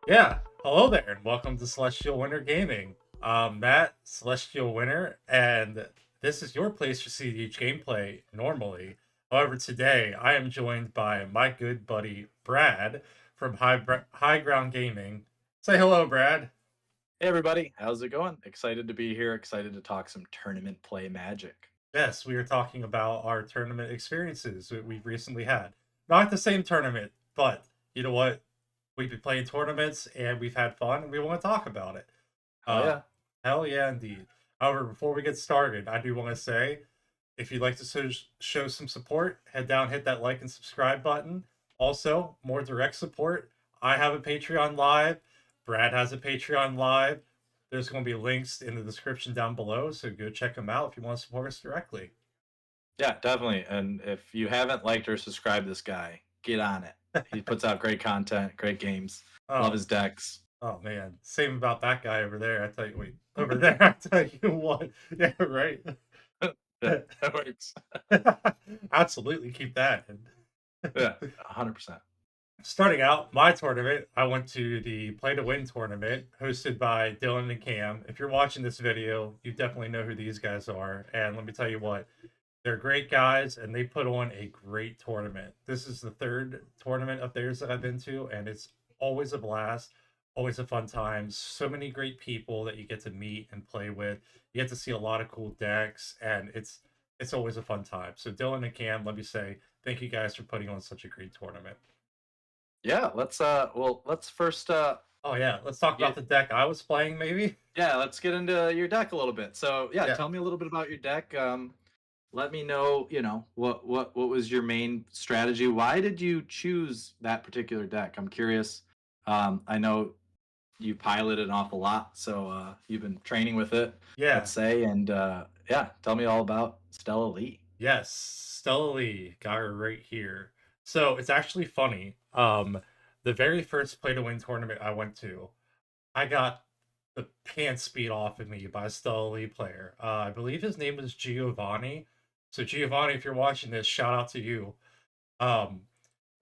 Yeah, hello there, and welcome to Celestial Winter Gaming. I'm Matt, Celestial Winter, and this is your place for CEDH gameplay normally. However, today I am joined by my good buddy Brad from High Ground Gaming. Say hello, Brad. Hey everybody, how's it going? Excited to be here, excited to talk some tournament play magic. Yes, we are talking about our tournament experiences that we've recently had. Not the same tournament, but you know what? We've been playing tournaments and we've had fun, and we want to talk about it. Hell Uh, yeah. Hell yeah, indeed. However, before we get started, I do want to say if you'd like to show some support, head down, hit that like and subscribe button. Also, more direct support. I have a Patreon live. Brad has a Patreon live. There's going to be links in the description down below, so go check them out if you want to support us directly. Yeah, definitely. And if you haven't liked or subscribed this guy, get on it. He puts out great content, great games. Love Oh, his decks. oh man, same about that guy over there. I tell you, wait, over there. I tell you what. Yeah, right. Yeah, that works. Absolutely, keep that. Yeah, 100%. Starting out my tournament, I went to the Play to Win tournament hosted by Dylan and Cam. If you're watching this video, you definitely know who these guys are. And let me tell you what, they're great guys and they put on a great tournament. This is the third tournament of theirs that I've been to, and it's always a blast, always a fun time. So many great people that you get to meet and play with. You get to see a lot of cool decks, and it's always a fun time. So Dylan and Cam, let me say thank you guys for putting on such a great tournament. Yeah, let's first Oh yeah, let's talk about get the deck I was playing, maybe. let's get into your deck a little bit. So yeah, Yeah. tell me a little bit about your deck. Let me know, what was your main strategy? Why did you choose that particular deck? I'm curious. I know you pilot it an awful lot, so you've been training with it, Yeah. let's say, and yeah, tell me all about Stella Lee. Yes. Stella Lee got her right here. So it's actually funny. The very first play to win tournament I went to, I got the pants beat off of me by a Stella Lee player. I believe his name was Giovanni. So Giovanni, if you're watching this, shout out to you. Um,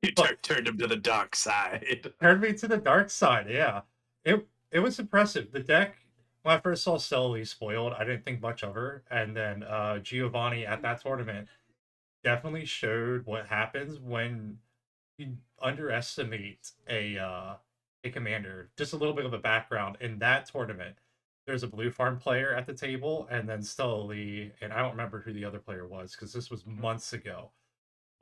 You but turned him to the dark side. turned me to the dark side. Yeah, it was impressive. The deck when I first saw Sully spoiled, I didn't think much of her, and then Giovanni at that tournament definitely showed what happens when you underestimate a commander. Just a little bit of a background in that tournament. There's a blue farm player at the table, and then Stella Lee, and I don't remember who the other player was because this was months ago.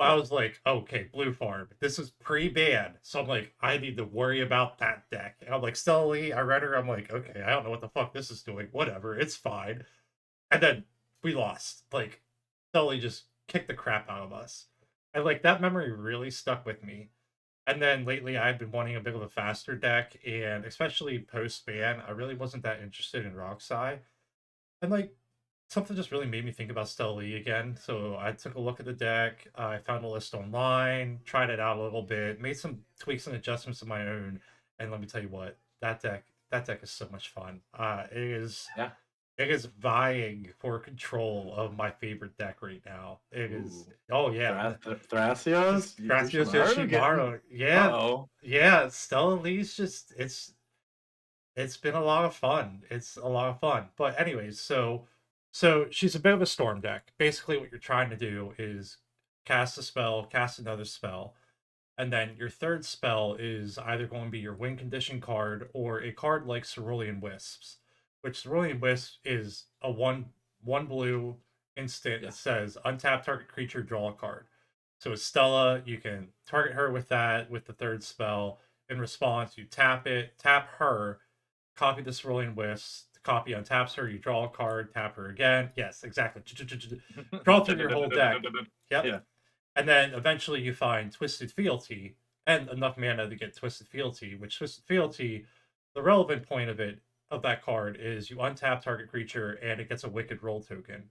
I Yeah, was like, okay, blue farm. This is pre-ban. So I'm like, I need to worry about that deck. And I'm like, Stella Lee, I read her. I'm like, okay, I don't know what the fuck this is doing. Whatever, it's fine. And then we lost. Like, Stella Lee just kicked the crap out of us. And like that memory really stuck with me. And then lately I've been wanting a bit of a faster deck, and especially post-ban, I really wasn't that interested in Roxai. And like something just really made me think about Stella Lee again. So I took a look at the deck. I found a list online, tried it out a little bit, made some tweaks and adjustments of my own. And let me tell you what, that deck is so much fun. yeah. It is vying for control of my favorite deck right now. It is. Ooh, Oh yeah, Thrasios, Gracias Yoshimaru getting. Yoshimaru. Uh Yeah, oh. yeah. Stella Lee's just it's been a lot of fun. It's a lot of fun. But anyways, so she's a bit of a storm deck. Basically, what you're trying to do is cast a spell, cast another spell, and then your third spell is either going to be your win condition card or a card like Cerulean Wisps, which Cerulean Wisp is a one blue instant. Yeah. It says untap target creature, draw a card. So with Stella, you can target her with that with the third spell. In response, you tap it, tap her, copy the Cerulean Wisp, copy untaps her, you draw a card, tap her again. Yes, exactly. Draw through your whole deck. Yep. Yeah. And then eventually you find Twisted Fealty and enough mana to get Twisted Fealty, which Twisted Fealty, the relevant point of that card is you untap target creature and it gets a Wicked Roll token.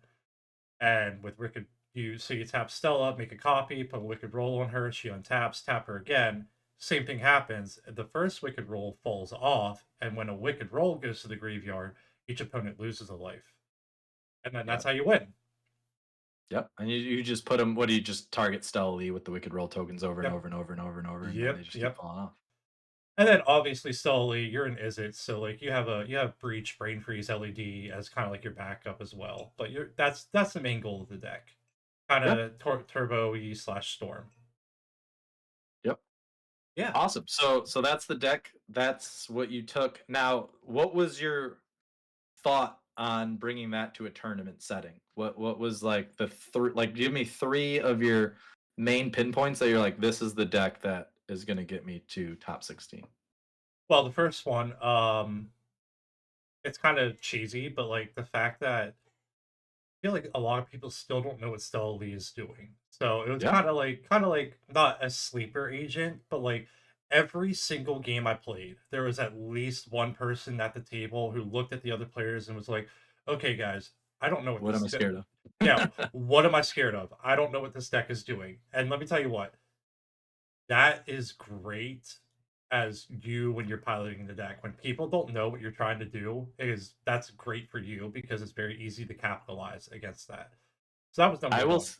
And with Wicked you tap Stella, make a copy, put a Wicked Roll on her, she untaps, tap her again. Same thing happens. The first Wicked Roll falls off, and when a Wicked Roll goes to the graveyard, each opponent loses a life. And then that's Yep. how you win. Yep. And you just put them. What do you just target Stella Lee with the Wicked Roll tokens over and Yep. over and over and over and over, and then they Yep. just keep Yep. falling off. And then obviously slowly you're an Izzet, so like you have Breach, Brain Freeze, LED as kind of like your backup as well. But you're that's the main goal of the deck. Kind Yeah. of turbo E slash storm. Yep. Yeah. Awesome. So that's the deck. That's what you took. Now, what was your thought on bringing that to a tournament setting? What was like the three? Like, give me three of your main pinpoints that you're like, this is the deck that is going to get me to top 16. Well, the first one, it's kind of cheesy, but like the fact that I feel like a lot of people still don't know what Stella Lee is doing. So it was Yeah. kind of like not a sleeper agent, but like every single game I played, there was at least one person at the table who looked at the other players and was like, "Okay, guys, I don't know what What this am I scared of? yeah, what am I scared of? I don't know what this deck is doing." And let me tell you what, that is great as you when you're piloting the deck. When people don't know what you're trying to do, that's great for you because it's very easy to capitalize against that. So that was number I will one. s-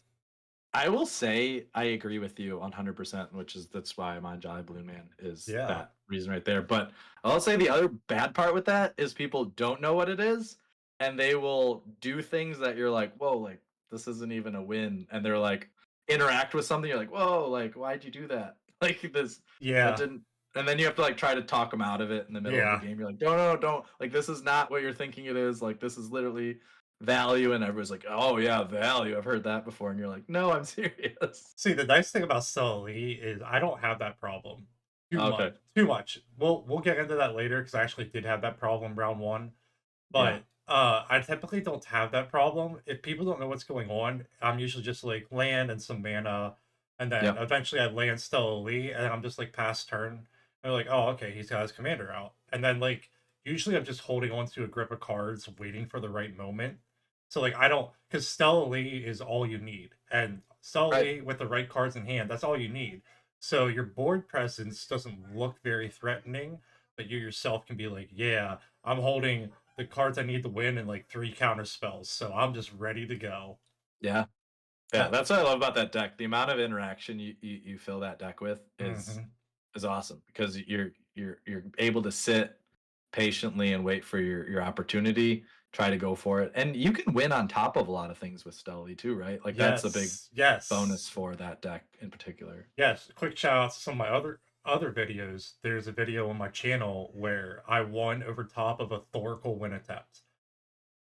I will say I agree with you 100%, which is that's why I'm on Jolly Balloon Man is Yeah. that reason right there. But I'll say the other bad part with that is people don't know what it is and they will do things that you're like, whoa, like this isn't even a win. And they're like interact with something, you're like, whoa, like why'd you do that? Like this that Yeah. didn't and then you have to like try to talk them out of it in the middle of the Yeah. game. You're like, no, no, no, don't like this is not what you're thinking it is. Like this is literally value, and everyone's like, oh yeah, value, I've heard that before, and you're like, no, I'm serious. See, the nice thing about Stella Lee is I don't have that problem too much. Okay. Too much. We'll get into that later because I actually did have that problem round one. Yeah. But I typically don't have that problem. If people don't know what's going on, I'm usually just like land and some mana, and then Yep. eventually I land Stella Lee, and I'm just like past turn. And they're like, oh, okay, he's got his commander out. And then like usually I'm just holding on to a grip of cards, waiting for the right moment. So like I don't because Stella Lee is all you need. And Stella Right. Lee with the right cards in hand, that's all you need. So your board presence doesn't look very threatening, but you yourself can be like, yeah, I'm holding the cards I need to win and like three counter spells, so I'm just ready to go. Yeah. Yeah. So, That's what I love about that deck. The amount of interaction you fill that deck with mhm. is awesome because you're able to sit patiently and wait for your opportunity, try to go for it. And you can win on top of a lot of things with Stelly too, right? Like that's a big Yes, yes, bonus for that deck in particular. yes. Quick shout out to some of my other videos. There's a video on my channel where I won over top of a Thoracle win attempt.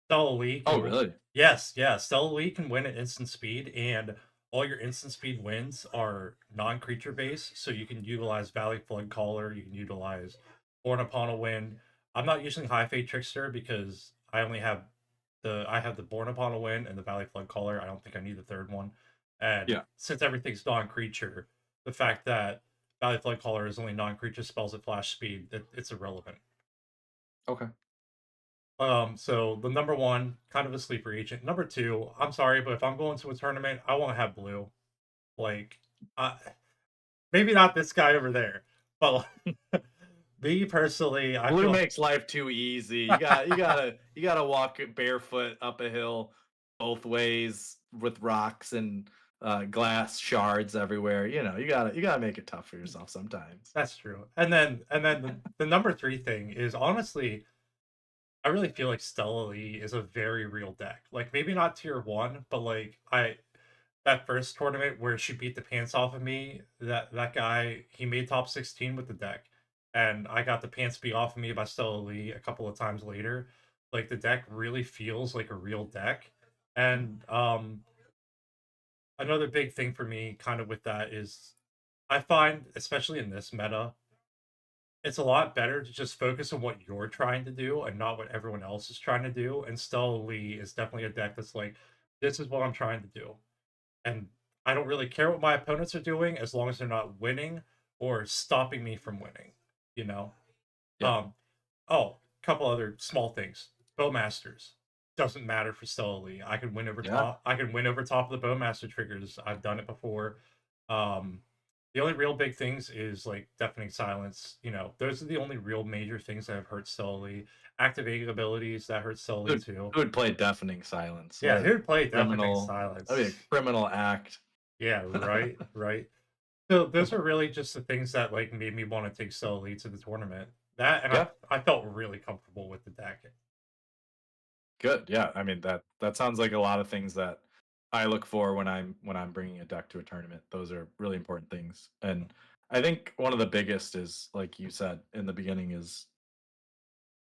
Stella Lee Oh, can really? yes, yeah. Stella Lee can win at instant speed, and all your instant speed wins are non-creature based, so you can utilize Valley Flood Caller, you can utilize Born Upon a Wind. I'm not using High Fate Trickster because I have the Born Upon a Wind and the Valley Flood Caller. I don't think I need the third one. And Yeah. since everything's non-creature, the fact that Valley Flood Caller is only non-creature spells at flash speed, it's irrelevant. Okay. So the number one, kind of a sleeper agent. Number two, I'm sorry, but if I'm going to a tournament, I want to have blue. Like, uh, maybe not this guy over there, but like, me personally, I Blue feel makes life too easy. You gotta walk barefoot up a hill both ways with rocks and glass shards everywhere. You gotta make it tough for yourself sometimes. that's true. And then the number three thing is honestly, I really feel like Stella Lee is a very real deck. Like maybe not tier one, but like I that first tournament where she beat the pants off of me, that guy, he made top 16 with the deck, and I got the pants beat off of me by Stella Lee a couple of times later. Like the deck really feels like a real deck, and another big thing for me, kind of with that, is I find, especially in this meta, it's a lot better to just focus on what you're trying to do and not what everyone else is trying to do. And Stella Lee is definitely a deck that's like, this is what I'm trying to do, and I don't really care what my opponents are doing as long as they're not winning or stopping me from winning, you know? Yeah. Um, oh, couple other small things. Bowmasters. Doesn't matter for Stella Lee. I can win over Yeah. top. I can win over top of the Bowmaster triggers. I've done it before. Um, the only real big things is like deafening silence. You know, those are the only real major things that have hurt Stella Lee. Activating abilities that hurt Stella Lee too. Who would play deafening silence? What Yeah, a who'd play deafening criminal that'd be silence? a criminal act. Yeah, right, right. So those are really just the things that like made me want to take Stella Lee to the tournament. That and Yeah, I felt really comfortable with the deck. good. Yeah, I mean that sounds like a lot of things that I look for when I'm bringing a deck to a tournament. Those are really important things, and I think one of the biggest is like you said in the beginning is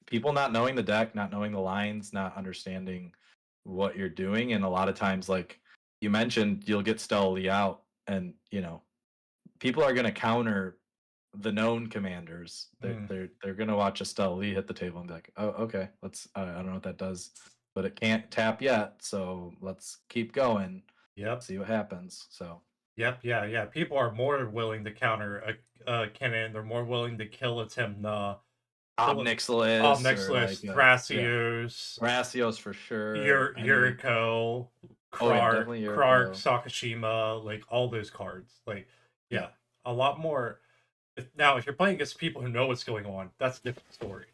people not knowing the deck, not knowing the lines, not understanding what you're doing, and a lot of times, like you mentioned, you'll get Stella Lee out, and people are going to counter the known commanders. Mm, They're going to watch a Stella Lee hit the table and be like, oh, okay, let's. I don't know what that does, but it can't tap yet, so let's keep going, yep. see what happens. So Yep, yeah, yeah. People are more willing to counter a cannon. They're more willing to kill a Timna, kill a Nixilis or like Nexus, yeah, Thrasios, Brassios for sure. Any Yuriko, oh yeah, definitely Krark, Yuriko. Sakashima, like all those cards. Like, Yeah. yeah, a lot more. Now, if you're playing against people who know what's going on, that's a different story.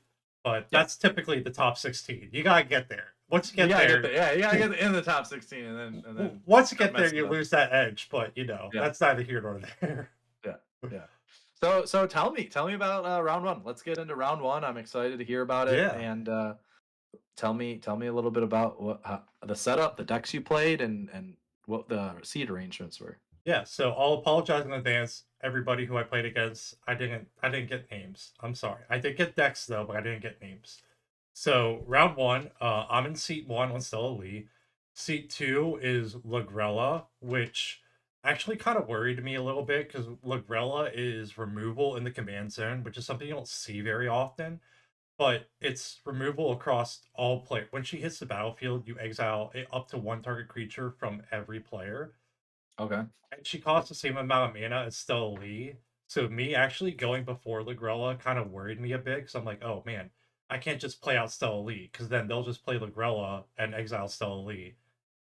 But Yeah. that's typically the top 16. You gotta get there. Once you You get gotta get there, there. Yeah, you gotta get in the top 16 and then once you start get there, messing you it up. lose that edge. But Yeah, that's neither here nor there. yeah, yeah. So tell me about round one. Let's get into round one. I'm excited to hear about it. Yeah. And tell me a little bit about the setup, the decks you played, and what the seed arrangements were. Yeah, so I'll apologize in advance, everybody who I played against. I didn't get names. I'm sorry. I did get decks though, but I didn't get names. So round one, I'm in seat one on Stella Lee. Seat two is Lagrella, which actually kind of worried me a little bit because Lagrella is removal in the command zone, which is something you don't see very often. But it's removal across all players. When she hits the battlefield, you exile up to one target creature from every player. Okay. And she costs the same amount of mana as Stella Lee. So me actually going before Lagrella kind of worried me a bit because I'm like, oh man, I can't just play out Stella Lee because then they'll just play Lagrella and exile Stella Lee.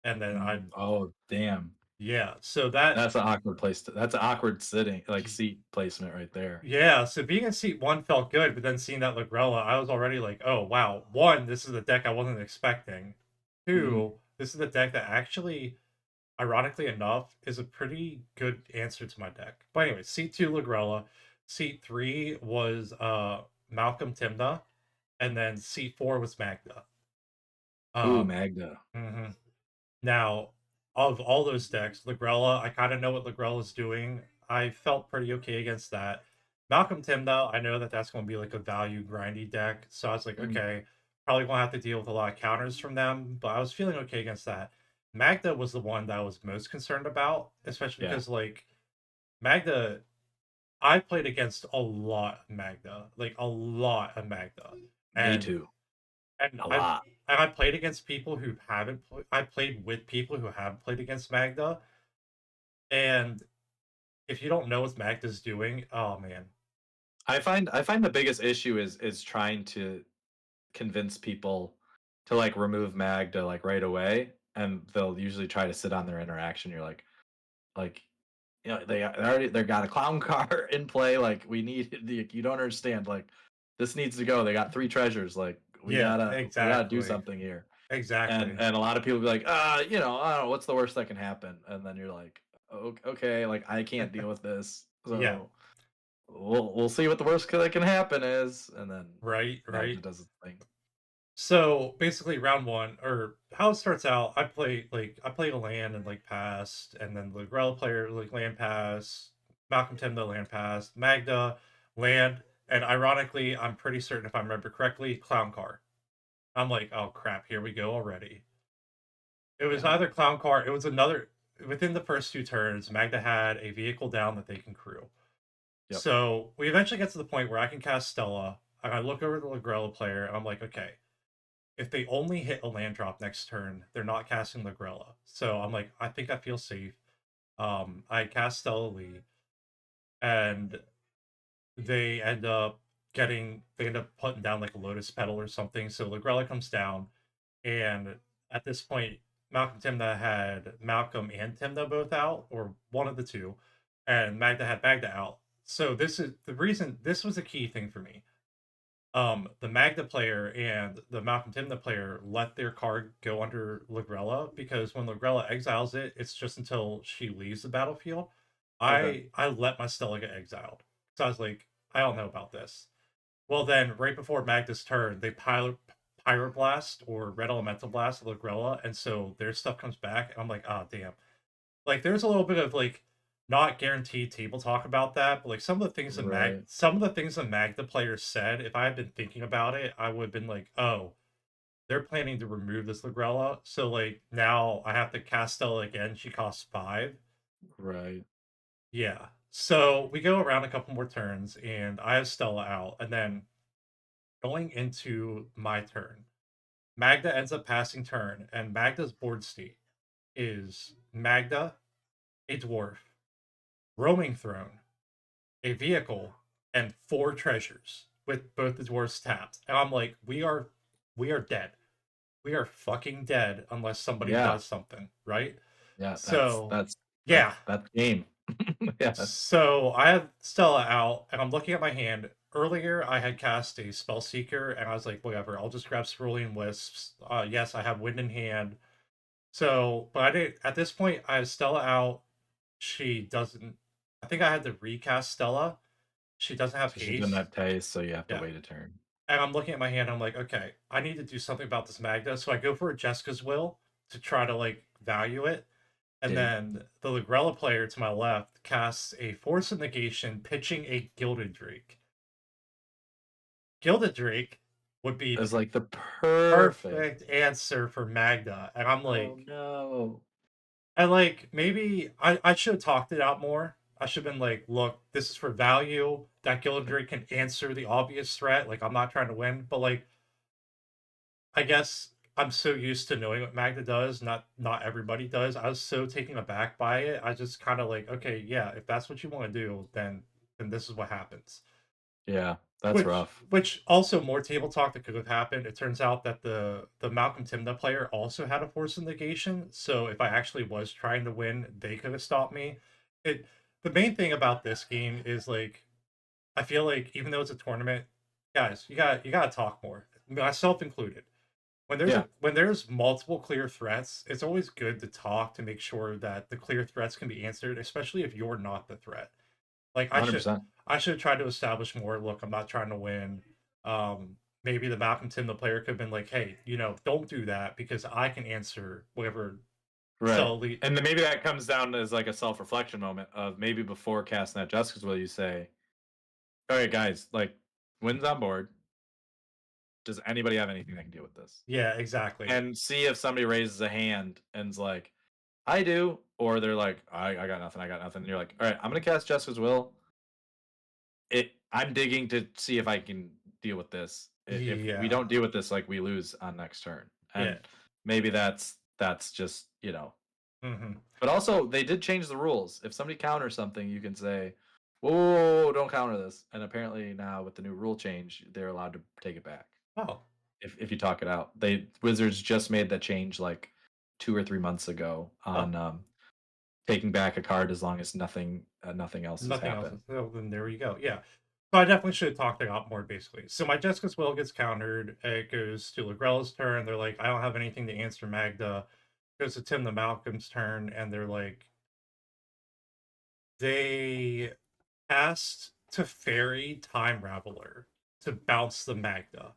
And then I, Oh damn, yeah. So that, that's an awkward place. That's an awkward sitting like seat placement right there. yeah. So being in seat one felt good, but then seeing that Lagrella, I was already like, oh wow, one, this is a deck I wasn't expecting. Hmm. Two, this is a deck that actually ironically enough, is a pretty good answer to my deck. But anyway, C2 Lagrella, C3 was Malcolm Timna, and then C4 was Magda. Ooh, Um, Magda. mhm. Now, of all those decks, Lagrella, I kind of know what Lagrella's doing. I felt pretty okay against that. Malcolm Timna, I know that that's going to be like a value grindy deck, so I was like, Mm, okay, probably going to have to deal with a lot of counters from them, but I was feeling okay against that. Magda was the one that I was most concerned about, especially yeah, because like Magda, I played against a lot of Magda, like a lot of Magda, me and too. and A I've lot. and I played against people who haven't. I played with people who haven't played against Magda, and if you don't know what Magda's doing, oh man, I find the biggest issue is trying to convince people to like remove Magda like right away, and they'll usually try to sit on their interaction. You're like they got a clown car in play. Like we need you don't understand. Like this needs to go. They got three treasures. Like yeah, we gotta do exactly, something here. exactly, And a lot of people be like, I don't know, what's the worst that can happen? And then you're like, okay, like I can't deal with this. yeah, So we'll see what the worst that can happen is, and then right, Magda right. does its thing. So basically, round one, or how it starts out, I played a land and like passed, and then the Grella player like land pass, Malcolm Timno land pass, Magda land, and ironically, I'm pretty certain if I remember correctly, Clown Car. I'm like, oh crap, here we go already. It was Yeah. either Clown Car, it was another within the first two turns, Magda had a vehicle down that they can crew. Yep. So we eventually get to the point where I can cast Stella, and I look over the Lagrella player, and I'm like, okay, if they only hit a land drop next turn, they're not casting Lagrella. So I'm like, I think I feel safe. I cast Stella Lee, and they end up putting down like a Lotus Petal or something. So Lagrella comes down, and at this point, Malcolm Timna had Malcolm and Timna both out, or one of the two, and Magda had Magda out. So this is the reason. This was a key thing for me. The Magda player and the Malcolm Timna player let their card go under Lagrella because when Lagrella exiles it, it's just until she leaves the battlefield. Okay. I let my Stella get exiled. So I was like, I don't know about this. Well, then right before Magda's turn, they Pyroblast or Red Elemental Blast the Grilla, and so their stuff comes back, and I'm like, oh damn. Like there's a little bit of like not guaranteed table talk about that, but like Right. some of the things the Magda players said, if I had been thinking about it, I would have been like, oh, they're planning to remove this Lagrella, so like now I have to cast Stella again. She costs 5. Right. Yeah. So we go around a couple more turns, and I have Stella out, and then going into my turn, Magda ends up passing turn, and Magda's board state is Magda, a dwarf, roaming throne, a vehicle, and 4 treasures with both the dwarves tapped. And I'm like, we are dead. We are fucking dead unless somebody Yeah. does something, right? Yeah. So That's yeah. that's game. Yeah. So I have Stella out, and I'm looking at my hand. Earlier, I had cast a Spell Seeker, and I was like, whatever, I'll just grab Cerulean Wisps. Yes, I have Wind in hand. So, but I didn't, at this point, I have Stella out. She doesn't, I think I had to recast Stella. She doesn't have So she doesn't haste. have taste, so you have to Yeah. wait a turn. And I'm looking at my hand, I'm like, okay, I need to do something about this Magda. So I go for a Jessica's Will to try to like value it. And Dig. then the Lagrella player to my left casts a Force of Negation, pitching a Gilded Drake. Gilded Drake would be It's the like the perfect. perfect answer for Magda. And I'm Oh like, no. and like maybe I should have talked it out more. I should have been like, look, this is for value. That Gilded Drake can answer the obvious threat. Like I'm not trying to win, but like I guess I'm so used to knowing what Magda does, not everybody does. I was so taken aback by it. I just kind of like, okay, yeah, if that's what you want to do, then this is what happens. Yeah, that's Which rough. which also more table talk that could have happened. It turns out that the Malcolm Timna player also had a force of negation. So if I actually was trying to win, they could have stopped me. It the main thing about this game is like I feel like even though it's a tournament, guys, you gotta talk more, myself included. Yeah, When there's multiple clear threats, it's always good to talk to make sure that the clear threats can be answered, especially if you're not the threat. Like 100%. I should try to establish more. Look, I'm not trying to win. Maybe the Malcolm Tim, the player, could have been like, hey, don't do that because I can answer whatever Right. cell elite. And then maybe that comes down as like a self-reflection moment of maybe before casting that Justice Will, you say, all right, guys, like, wins on board. Does anybody have anything that can deal with this? Yeah, exactly. And see if somebody raises a hand and's like, I do. Or they're like, I got nothing, I got nothing. And you're like, all right, I'm going to cast Justice Will. I'm digging to see if I can deal with this. If we Yeah, don't deal with this, like, we lose on next turn. yeah. And maybe that's just, Hmm. but also they did change the rules. If somebody counters something, you can say, whoa, don't counter this. And apparently now with the new rule change, they're allowed to take it back Oh, if you talk it out. They Wizards just made that change like 2 or 3 months ago oh. on taking back a card as long as nothing else has Nothing else. happened. Oh, then there you go. Yeah. So I definitely should have talked it out more, basically. So my Jessica's Will gets countered. It goes to Lagrella's turn. They're like, I don't have anything to answer Magda. Goes to Tim the Malcolm's turn, and they're like, they asked to ferry Time Raveler to bounce the Magda,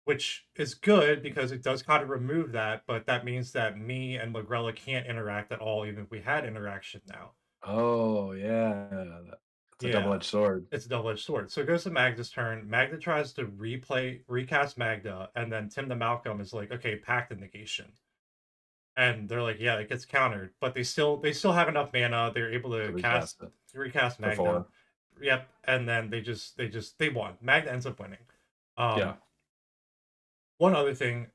which is good because it does kind of remove that, but that means that me and Lagrella can't interact at all, even if we had interaction now. Oh yeah, it's a Yeah, double-edged sword. it's a double-edged sword. So it goes to Magda's turn. Magda tries to recast Magda, and then Tim the Malcolm is like, okay, pact the negation. And they're like, yeah, it gets countered, but they still have enough mana. They're able To to recast it recast for Magda. 4. Yep, and then they won. Magda ends up winning. Yeah. Um, one other thing,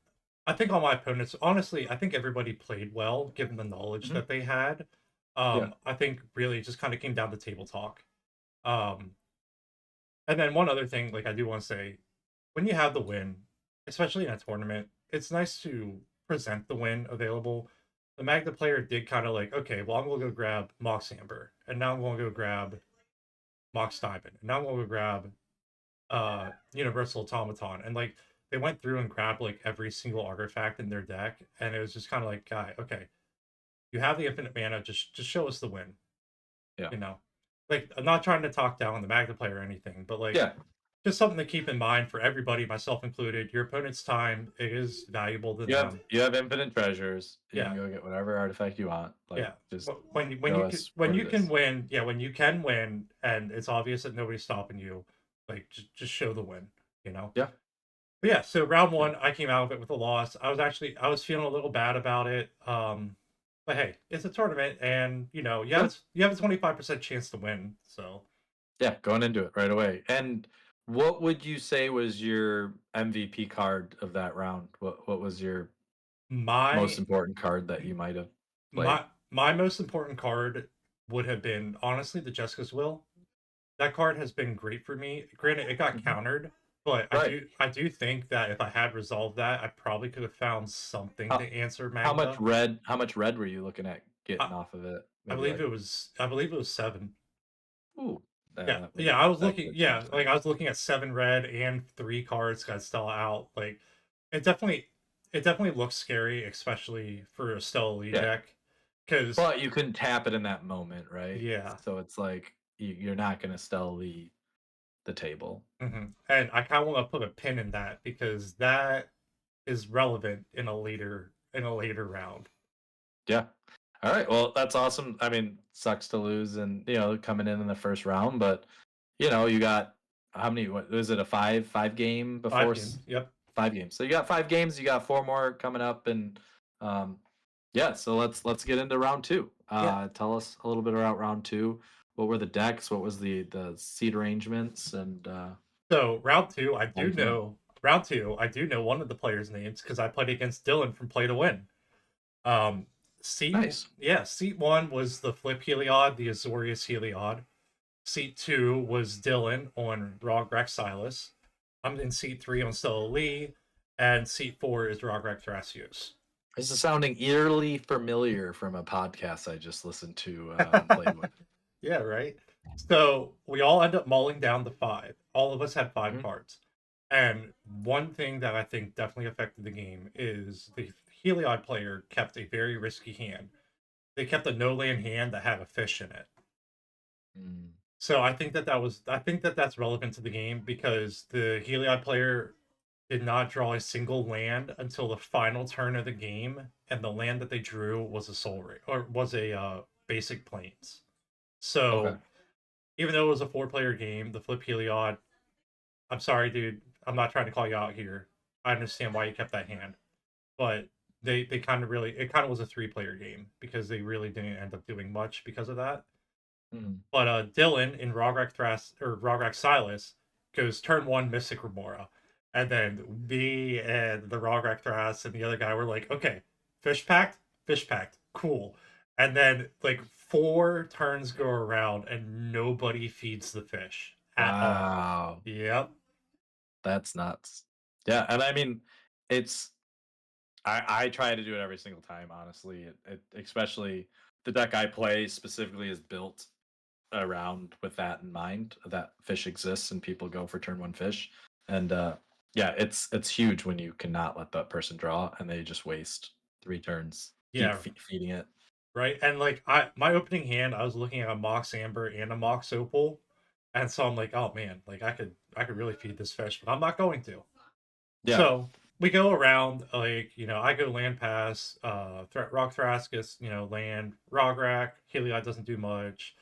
I think all my opponents, honestly, I think everybody played well given the knowledge Mhm. that they had. Yeah. I think really it just kind of came down to table talk. Um, and then one other thing, like I do want to say, when you have the win, especially in a tournament, it's nice to present the win available. The Magda player did kind of like, okay, well, I'm gonna go grab Mox Amber, and now I'm gonna go grab Mox Diamond, and now I'm gonna go grab Universal Automaton, and like they went through and grabbed like every single artifact in their deck, and it was just kind of like, guy, okay, you have the infinite mana, just show us the win. Yeah. you know? Like, I'm not trying to talk down the Magna player or anything, but, like, Yeah. just something to keep in mind for everybody, myself included. Your opponent's time, it is valuable to them. You have infinite treasures. You can Yeah, go get whatever artifact you want. Like yeah. just When show you us when what you it can is. win, yeah, when you can win, and it's obvious that nobody's stopping you, like, just show the win, you know? Yeah. But yeah, so round Yeah. 1, I came out of it with a loss. I was feeling a little bad about it, but hey, it's a tournament, and, Yeah. you have a 25% chance to win, so Yeah, going into it right away. And what would you say was your MVP card of that round? What was your most my important card that you might have played? my most important card would have been, honestly, the Jessica's Will. That card has been great for me. Granted, it got Mhm. countered, but Right. I do think that if I had resolved that, I probably could have found something to How answer much Magda. red were you looking at getting I off of it? Maybe like I believe it was 7. ooh, Yeah, that would yeah, I was that could looking have yeah, changed like, things. I was looking at 7 red and 3 cards got still out, like, it definitely it definitely looks scary, especially for a Stella Lee Yeah. deck. Because But you couldn't tap it in that moment, right? yeah, So it's like you're not gonna stealth the table. mhm, and I kinda wanna put a pin in that because that is relevant in a later round. Yeah. All right. Well, that's awesome. I mean, sucks to lose and coming in the first round, but you got how many? What was it? A five game 5 before games, yep. 5 games. So you got 5 games. You got four more coming up, and um, yeah. So let's get into round two. Yeah, Tell us a little bit about round two. What were the decks? What was the seat arrangements? And so how you feeling? round 2, I do know one of the players' names because I played against Dylan from Play to Win. Um, Nice. seat 1 was the Flip Heliod, the Azorius Heliod. Seat 2 was Dylan on Rogrek Silas. I'm in seat 3 on Stella Lee, and seat 4 is Rogrek Thrasios. This is sounding eerily familiar from a podcast I just listened to and played with. Yeah, right. So we all end up mulling down the 5. All of us had 5 Mhm. cards. And one thing that I think definitely affected the game is the Heliod player kept a very risky hand. They kept a no land hand that had a fish in it. Mm. So I think that that's relevant to the game because the Heliod player did not draw a single land until the final turn of the game, and the land that they drew was a soul ring or was a basic plains. Okay. So even though it was a 4-player game, the Flip Heliod, I'm sorry, dude, I'm not trying to call you out here. I understand why you kept that hand, but they kind of really it kind of was a 3-player game because they really didn't end up doing much because of that. Mm. But Dylan in Rograk Silas goes turn 1 Mystic Remora. And then me and the Rograk Thras and the other guy were like, okay, fish packed, cool. And then like 4 turns go around and nobody feeds the fish at all. Wow. Yep. That's nuts. Yeah, and I mean, it's I try to do it every single time. Honestly, especially the deck I play specifically is built around with that in mind. That fish exists and people go for turn one fish, and yeah, it's huge when you cannot let that person draw and they just waste 3 turns, keep Yeah, feeding it. right. And like my opening hand, I was looking at a Mox Amber and a Mox Opal. And so I'm like, oh man, like I could really feed this fish, but I'm not going to. Yeah. So we go around, like, I go land pass, Rock Thraskus, land, Rograk, Heliod doesn't do much.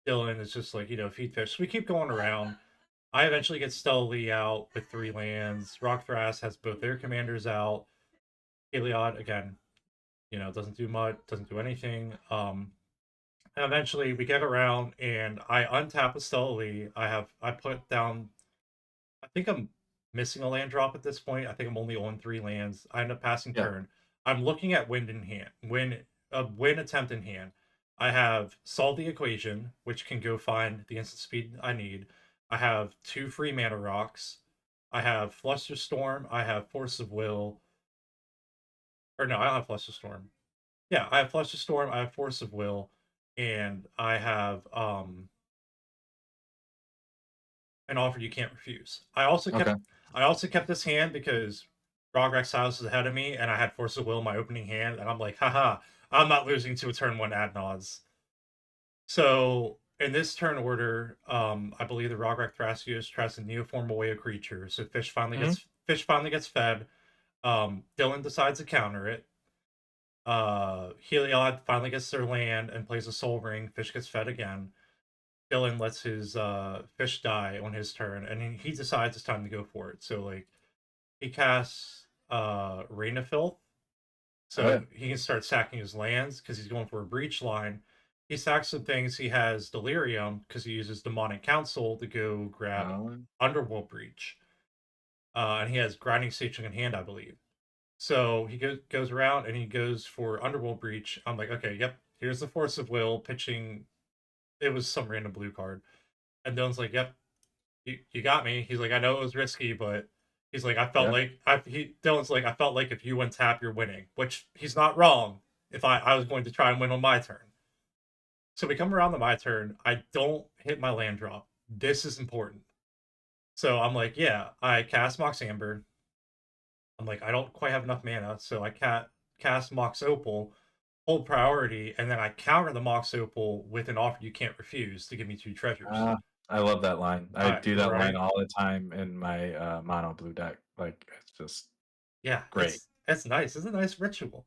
Dylan is just like, feed fish. So we keep going around. I eventually get Stella Lee out with 3 lands. Rock Thras has both their commanders out. Heliod, again, doesn't do much, doesn't do anything. And eventually we get around and I untap a Stella Lee. I put down I think I'm missing a land drop at this point. I think I'm only on 3 lands. I end up passing Yeah. turn. I'm looking at wind in hand. Win attempt in hand. I have solve the equation, which can go find the instant speed I need. I have 2 free mana rocks. I have Flusterstorm. I have Force of Will. Or no, I don't have Flusterstorm. Yeah, I have Flusterstorm. I have Force of Will, and I have an offer you can't refuse. Okay. I also kept this hand because Rograk's House is ahead of me, and I had Force of Will in my opening hand, and I'm like, haha, I'm not losing to a turn 1 ad nods. So in this turn order, I believe the Rograk Thrasios tries to neoform away a creature. So fish finally gets fed. Dylan decides to counter it. Heliod finally gets their land and plays a Soul Ring. Fish gets fed again. Dylan lets his fish die on his turn, and he decides it's time to go for it. So like he casts Rain of Filth, so he can start sacking his lands because he's going for a breach line. He sacks some things. He has Delirium because he uses Demonic Council to go grab Underworld Breach. And he has Grinding Station in hand, I believe. So he goes around and he goes for Underworld Breach. I'm like, okay, yep, here's the Force of Will pitching. It was some random blue card. And Dylan's like, yep, you got me. He's like, I know it was risky, but he's like, Dylan's like, I felt like if you went tap, you're winning, which he's not wrong. If I was going to try and win on my turn. So we come around to my turn. I don't hit my land drop. This is important. So I'm like, yeah, I cast Mox Amber. I'm like, I don't quite have enough mana, so I cast Mox Opal, hold priority, and then I counter the Mox Opal with an offer you can't refuse to give me 2 treasures. I love that line. I do that line all the time in my mono blue deck. Like it's just great. It's nice. It's a nice ritual.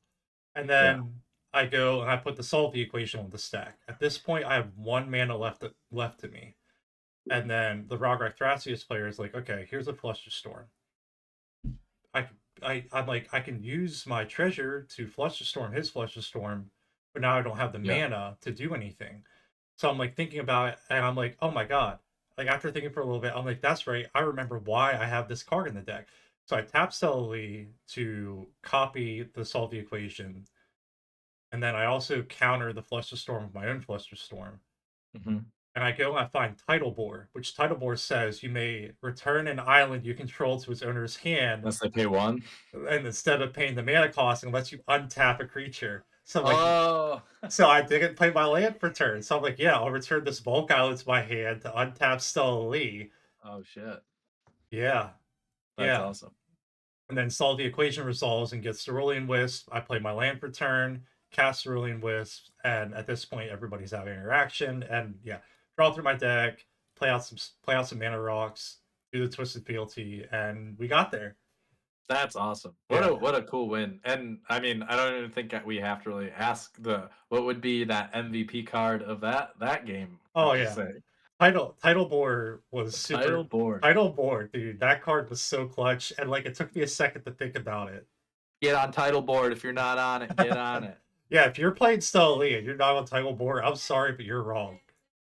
And then I go and I put the solve the equation on the stack. At this point, I have 1 mana left to me. And then the Rograk Thrasios player is like, okay, here's a Flusterstorm. I'm like, I can use my treasure to Flusterstorm his Flusterstorm, but now I don't have the mana to do anything. So I'm like thinking about it, and I'm like, oh my god. Like after thinking for a little bit, I'm like, that's right. I remember why I have this card in the deck. So I tap Celery to copy the Solve the Equation. And then I also counter the Flusterstorm with my own Flusterstorm. Mm-hmm. And I go and I find Title Bore, which Title Bore says you may return an island you control to its owner's hand. Unless they pay 1. And instead of paying the mana cost, and lets you untap a creature. So I'm like, so I didn't play my land for turn. So I'm like, yeah, I'll return this bulk island to my hand to untap Stella Lee. Oh shit. Yeah. That's awesome. And then solve the equation resolves and gets Cerulean Wisp. I play my land for turn, cast Cerulean Wisp, and at this point everybody's having interaction. And yeah, draw through my deck, play out some mana rocks, do the Twisted Fealty, and we got there. That's awesome. What a cool win. And I mean, I don't even think that we have to really ask what would be that MVP card of that game. Oh yeah. Title Bore was super. Title Bore, dude. That card was so clutch, and like it took me a second to think about it. Get on Title Board if you're not on it. Get on it. Yeah, if you're playing Stella Lee and you're not on Title Board, I'm sorry, but you're wrong.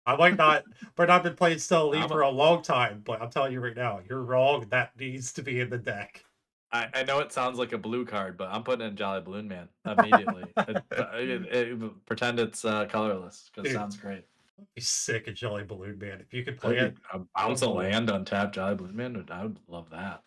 I might not, but I've been playing Stella Lee for a long time. But I'm telling you right now, you're wrong. That needs to be in the deck. I know it sounds like a blue card, but I'm putting in Jolly Balloon Man immediately. Pretend it's colorless because it sounds great. Be sick of Jolly Balloon Man if you could play it. Bounce a land untap Jolly Balloon Man. I would love that.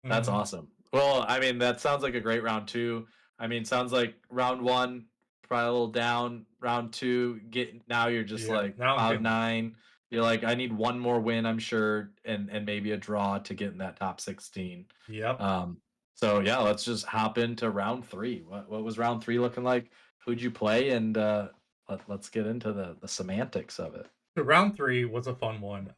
That's awesome. Well, I mean, that sounds like a great round 2. I mean, sounds like round 1 probably a little down. Round 2, now you're just like cloud 9. You're like, I need 1 more win, I'm sure, and maybe a draw to get in that top 16. Yep. So yeah, let's just hop into round 3. What was round 3 looking like? Who'd you play? And let's get into the semantics of it. So round 3 was a fun one.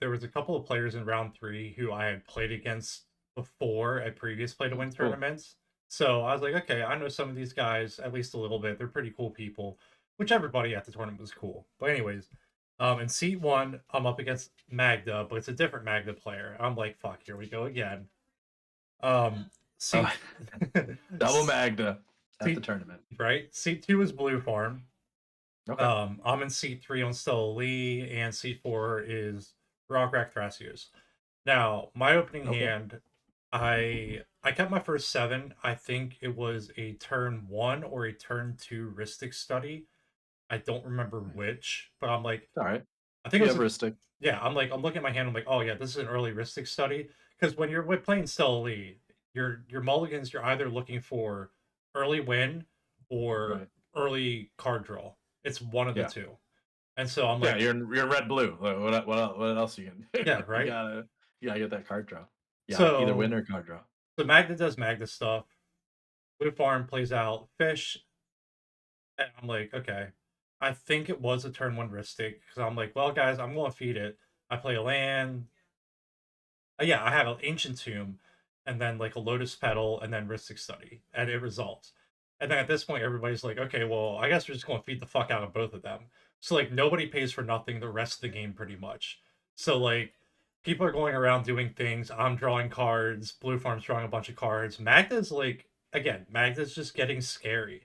There was a couple of players in round 3 who I had played against before at previous play to win tournaments. So I was like, okay, I know some of these guys at least a little bit. They're pretty cool people, which everybody at the tournament was cool. But anyways, in seat 1, I'm up against Magda, but it's a different Magda player. I'm like, fuck, here we go again. Double Magda at the tournament. Right? Seat 2 is Blue Farm. Okay. I'm in seat 3 on Stella Lee, and seat 4 is Rograk Thrasios. Now, my opening hand, I kept my first 7. I think it was a turn 1 or a turn 2 Rhystic Study. I don't remember which, but I'm like, all right. I think it was Rhystic. Yeah, I'm looking at my hand. I'm like, oh yeah, this is an early Rhystic Study. Because when you're playing Stella Lee, your mulligans, you're either looking for early win or early card draw. It's one of the two. And so I'm like, you're red blue. What else you can? Yeah, right. you gotta get that card draw. Yeah, so, either win or card draw. So Magda does Magda stuff. Blue Farm plays out Fish, and I'm like, okay. I think it was a turn one Ristic because I'm like, well, guys, I'm going to feed it. I play a land. Yeah, I have an Ancient Tomb, and then like a Lotus Petal, and then Ristic Study, and it resolves. And then at this point, everybody's like, okay, well, I guess we're just going to feed the fuck out of both of them. So like nobody pays for nothing the rest of the game, pretty much. So like people are going around doing things. I'm drawing cards. Blue Farm's drawing a bunch of cards. Magda's like again, Magda's just getting scary.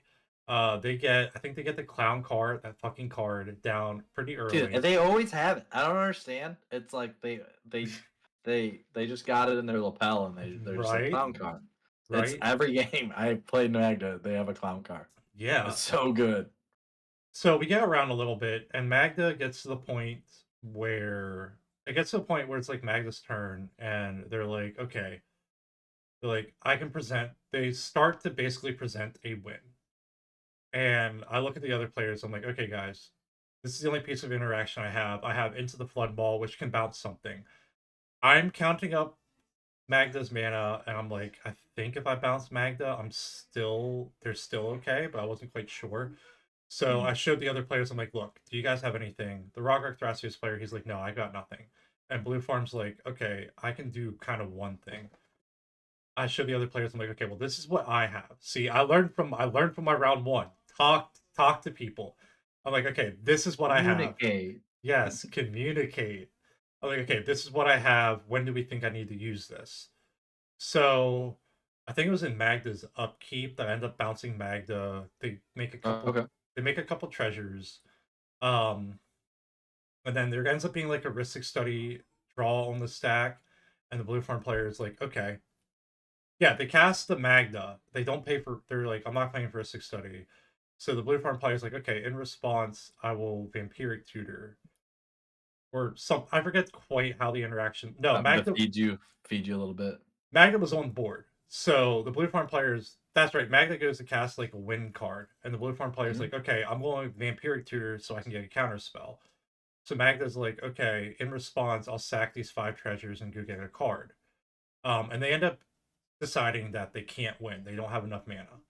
I think they get the clown card, that fucking card, down pretty Dude, early. they always have it. I don't understand. It's like they just got it in their lapel and they're just like Right, clown card. It's right, every game I played Magda, they have a clown card. yeah. It's so good. So we get around a little bit, and Magda gets to the point where it's like Magda's turn, and they're like, okay, they're like, I can present. They start to basically present a win, and I look at the other players. I'm like, okay, guys, this is the only piece of interaction I have. I have Into the Flood Ball, which can bounce something. I'm counting up Magda's mana, and I'm like, I think if I bounce Magda, they're still okay, but I wasn't quite sure. So I showed the other players, I'm like, look, do you guys have anything? The Rockrock Thrasios player, he's like, no, I got nothing. And Blue Farm's like, okay, I can do kind of one thing. I showed the other players, I'm like, okay, well, this is what I have. See, I learned from my round one. Talk to people. I'm like, okay, this is what I have. Communicate. Yes, communicate. I'm like, okay, this is what I have. When do we think I need to use this? So I think it was in Magda's upkeep that I ended up bouncing Magda. Okay. They make a couple treasures. Um and then there ends up being like a Ristic Study draw on the stack, and the blue farm player is like, okay. Yeah, they cast the Magda. They don't pay for they're like, I'm not paying for a Ristic Study. So the blue farm player is like, okay, in response, I will Vampiric Tutor. Or some I forget quite how the interaction. No, To Magda feed you a little bit. Magda was on board. So the blue farm players, that's right, Magda goes to cast like a win card. And the blue farm player's like, okay, I'm going Vampiric Tutor so I can get a counter spell. So Magda's like, okay, in response, I'll sack these 5 treasures and go get a card. And they end up deciding that they can't win. They don't have enough mana.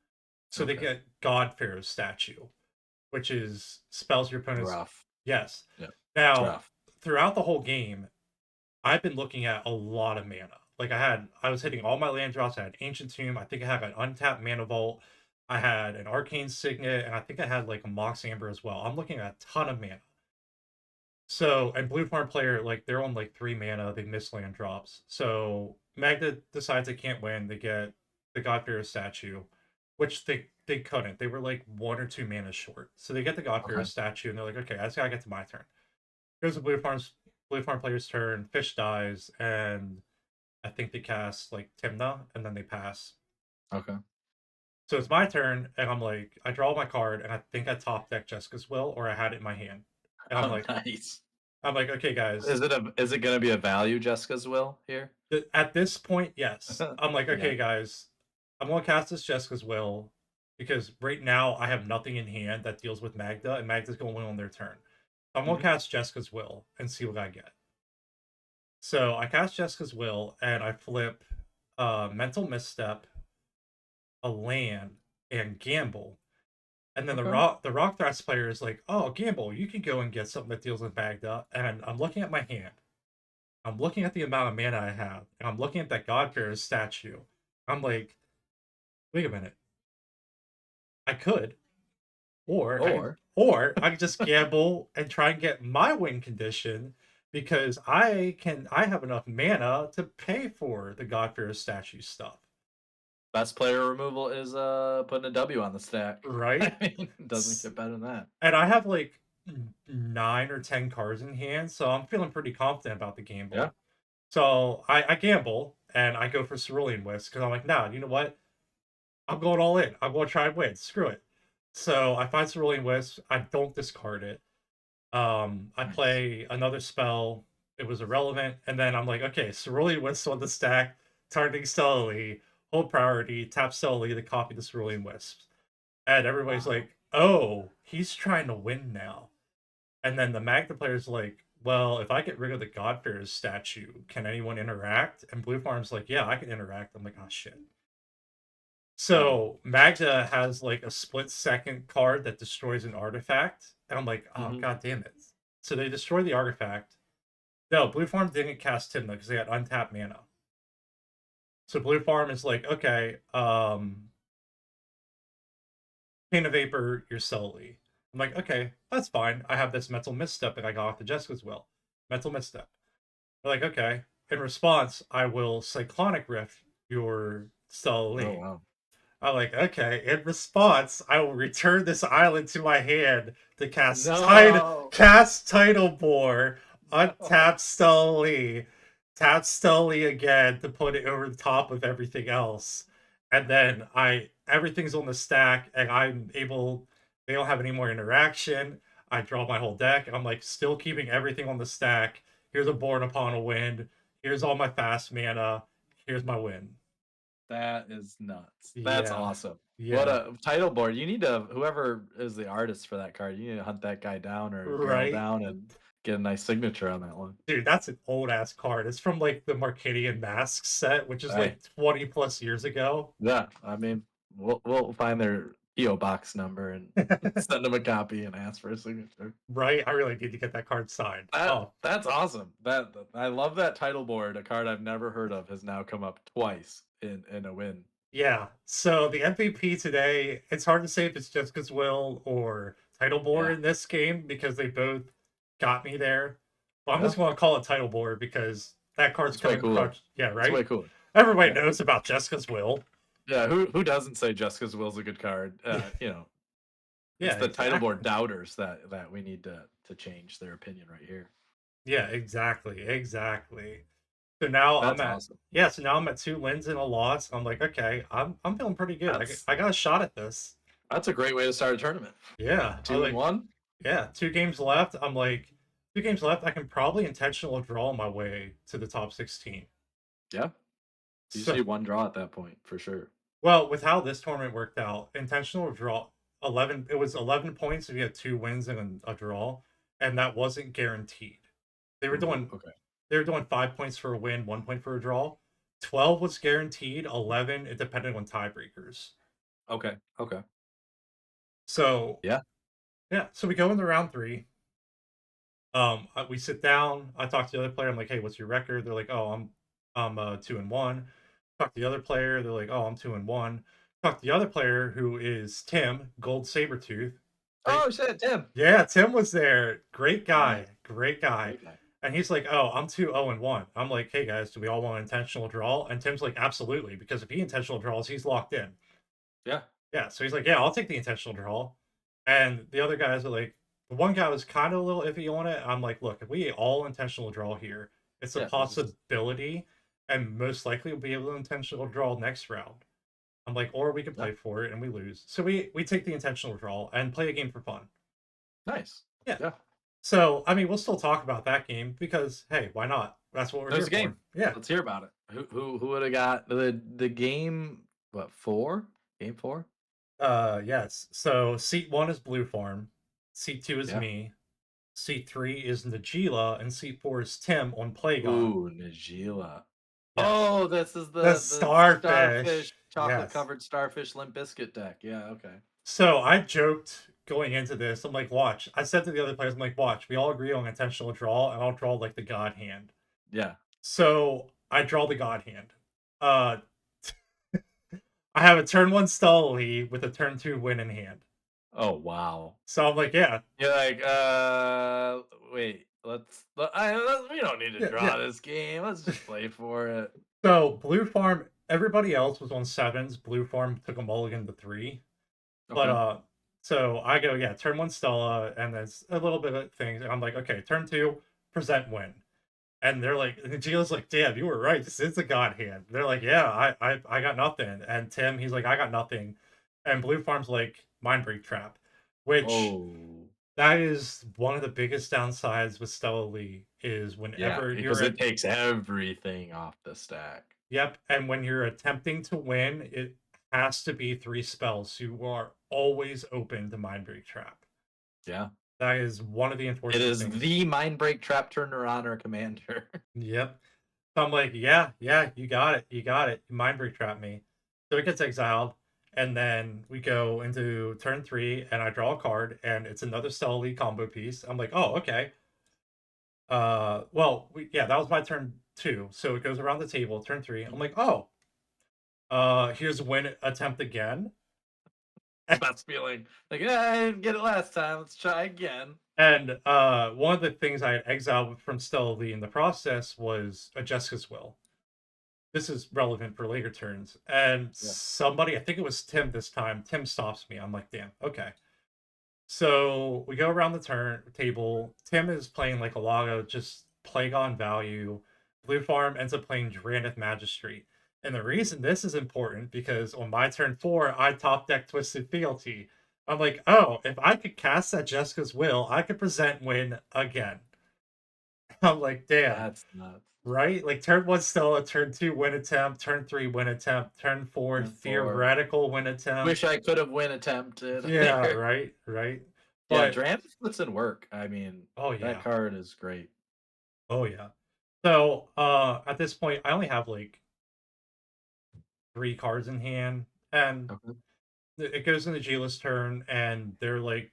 So they get Godfarer's statue, which is spells your opponent's. Rough. Yes. Yeah. Now, throughout the whole game, I've been looking at a lot of mana. Like I was hitting all my land drops. I had Ancient Tomb. I think I had an untapped Mana Vault. I had an Arcane Signet, and I think I had like a Mox Amber as well. I'm looking at a ton of mana. So, and Blue Farm player, like they're on like 3 mana. They miss land drops. So Magda decides they can't win. They get the Godbearer statue, which they couldn't. They were like 1 or 2 mana short. So they get the Godbearer statue, and they're like, okay, I just gotta get to my turn. Goes to Blue Farm player's turn. Fish dies, and I think they cast like Timna, and then they pass. Okay. So it's my turn, and I'm like, I draw my card, and I think I top deck Jessica's Will, or I had it in my hand. And I'm like, nice. I'm like, okay, guys. Is it gonna be a value Jessica's Will here? At this point, yes. I'm like, okay, Yeah. guys, I'm gonna cast this Jessica's Will because right now I have nothing in hand that deals with Magda, and Magda's gonna win on their turn. I'm gonna cast Jessica's Will and see what I get. So I cast Jessica's Will, and I flip Mental Misstep, a land, and Gamble. And then the Rock Threats player is like, oh, Gamble, you can go and get something that deals with Magda. And I'm looking at my hand. I'm looking at the amount of mana I have. And I'm looking at that Godbearer's statue. I'm like, wait a minute. I could. Or I could just gamble and try and get my win condition because I have enough mana to pay for the Godbearer's statue stuff. Best player removal is putting a W on the stack. Right? I mean, it doesn't get better than that. And I have like 9 or 10 cards in hand, so I'm feeling pretty confident about the gamble. Yeah. So I gamble and I go for Cerulean Wisp because I'm like, nah, you know what? I'm going all in. I'm going to try and win. Screw it. So I find Cerulean Wisp. I don't discard it. I play another spell. It was irrelevant. And then I'm like, okay, Cerulean Wisp on the stack, targeting Stellarly, hold priority, tap Stellarly to copy the Cerulean Wisps. And everybody's like, oh, he's trying to win now. And then the Magda player's like, well, if I get rid of the Godfarer's statue, can anyone interact? And Blue Farm's like, yeah, I can interact. I'm like, oh, shit. So Magda has like a split second card that destroys an artifact. And I'm like, oh Mhm. god damn it. So they destroy the artifact. No, Blue Farm didn't cast Tymna because they had untapped mana. So Blue Farm is like, okay, Pain of Vapor, you're Sully. I'm like, okay, that's fine. I have this Mental Misstep that I got off the Jessica's Will. Mental Misstep. They're like, okay. In response, I will Cyclonic Rift your Oh Sully. wow. I'm like, okay. In response, I will return this island to my hand to No. cast Tidal Bore, untap Stully, tap Stully again to put it over the top of everything else, and then everything's on the stack, and I'm able. They don't have any more interaction. I draw my whole deck, and I'm like still keeping everything on the stack. Here's a Born Upon a Wind. Here's all my fast mana. Here's my win. That is nuts. That's Yeah. awesome. What Yeah. a title board. You need to, whoever is the artist for that card, you need to hunt that guy down or girl Right? down and get a nice signature on that one. Dude, that's an old ass card. It's from like the Marcadian Masks set, which is Hey, like 20 plus years ago. yeah, I mean, we'll find their PO box number and send them a copy and ask for a signature. Right? I really need to get that card signed. Oh, That's awesome. I love that title board. A card I've never heard of has now come up twice in a win. yeah. So the MVP today, it's hard to say if it's Jessica's Will or Title Board Yeah. in this game because they both got me there. But I'm Yeah. just going to call it Title Board because that card's It's way coming cooler. crushed. Yeah, It's right? way cooler. Everybody Yeah. knows about Jessica's Will. Yeah, who doesn't say Jessica's Will's a good card? You know, it's Yeah, the title board exactly. doubters that we need to change their opinion right here. Yeah, exactly. Exactly. So now That's awesome. so now I'm at 2 wins and a loss. I'm like, okay, I'm feeling pretty good. That's I got a shot at this. that's a great way to start a tournament. Yeah, I 2 and like 1. yeah, 2 games left. I'm like 2 games left. I can probably intentional draw my way to the top 16. Yeah, you just So need one draw at that point for sure. well, with how this tournament worked out, intentional draw 11. It was 11 points if you had 2 wins and a draw, and that wasn't guaranteed. They were doing Okay. They were doing 5 points for a win, 1 point for a draw. 12 was guaranteed, 11 it depended on tiebreakers. Okay. Okay. So Yeah. yeah, so we go into round 3. We sit down. I talk to the other player. I'm like, "Hey, what's your record?" They're like, "Oh, I'm 2 and 1." Talk to the other player. They're like, "Oh, I'm 2 and 1." Talk to the other player who is Tim, Gold Sabertooth. Great. Oh shit, Tim. Yeah, Tim was there. Great guy. Nice. Great guy. Great guy. And he's like, "Oh, I'm 2-0 and 1." I'm like, "Hey guys, do we all want an intentional draw?" And Tim's like, "Absolutely," because if he intentional draws, he's locked in. Yeah. Yeah, so he's like, "Yeah, I'll take the intentional draw." And the other guys are like, the one guy was kind of a little iffy on it. I'm like, "Look, if we all intentional draw here, it's a Yeah. This is, possibility, and most likely we'll be able to intentional draw next round." I'm like, or we can yeah. play for it and we lose. So we take the intentional draw and play a game for fun. Nice. Yeah. Yeah. So I mean, we'll still talk about that game because hey, why not? That's what we're There's a here game. for. Yeah. Let's hear about it. Who would have got the game? What 4? Game 4? Yes. So seat 1 is Blue Farm. Seat 2 is Yeah. me. Seat 3 is Najila, and seat 4 is Tim on Plagon. Ooh, Najila. Yes. Oh, this is The the starfish. chocolate Yes. covered starfish limp biscuit deck. Yeah, okay. So I joked going into this. I'm like, watch. I said to the other players, I'm like, watch. We all agree on intentional draw, and I'll draw like the God hand. Yeah. So I draw the God hand. I have a turn 1 Stully with a turn 2 win in hand. Oh wow. So I'm like, yeah. You're like, wait, we don't need to draw this game. Let's just play for it. So Blue Farm, everybody else was on 7s. Blue Farm took a mulligan to 3. Okay. But so I go, yeah, turn 1 Stella, and there's a little bit of things. And I'm like, okay, turn 2, present win. And they're like, and Gio's like, damn, you were right. This is a God hand. They're like, yeah, I got nothing. And Tim, he's like, I got nothing. And Blue Farm's like, Mind Break Trap, which that is one of the biggest downsides with Stella Lee is whenever because it takes everything off the stack. Yep, and when you're attempting to win, it has to be 3 spells. You are always open to Mind Break Trap. Yeah. That is one of the enforcement It is things. the Mind Break Trap Turner Honor Commander. Yep. So I'm like, yeah, you got it. You Mind Break Trap me. So it gets exiled. and then we go into turn 3, and I draw a card, and it's another Stellar League combo piece. I'm like, oh, okay. Well, yeah, that was my turn 2. So it goes around the table, turn 3. I'm like, oh, here's a win attempt again. Best feeling. Like, I didn't get it last time. Let's try again. And one of the things I had exiled from Stellar League in the process was a Jessica's Will. This is relevant for later turns. And Yeah. somebody, I think it was Tim this time, Tim stops me. I'm like, damn, okay. So we go around the turn table. Tim is playing like a lot of just Plague on Value. Blue Farm ends up playing Drannith Magistrate. And the reason this is important because on my turn 4, I top deck Twisted Fealty. I'm like, oh, if I could cast that Jessica's Will, I could present win again. I'm like, damn. That's nuts. Right? Like turn 1 still a turn 2 win attempt, turn 3 win attempt, turn 4 Turn 4. theoretical win attempt. Wish I could have win attempted. Yeah, right. Yeah, But Drannith puts in work. I mean, oh yeah. that card is great. Oh yeah. So at this point I only have like 3 cards in hand, and Okay. it goes into Gila's turn, and they're like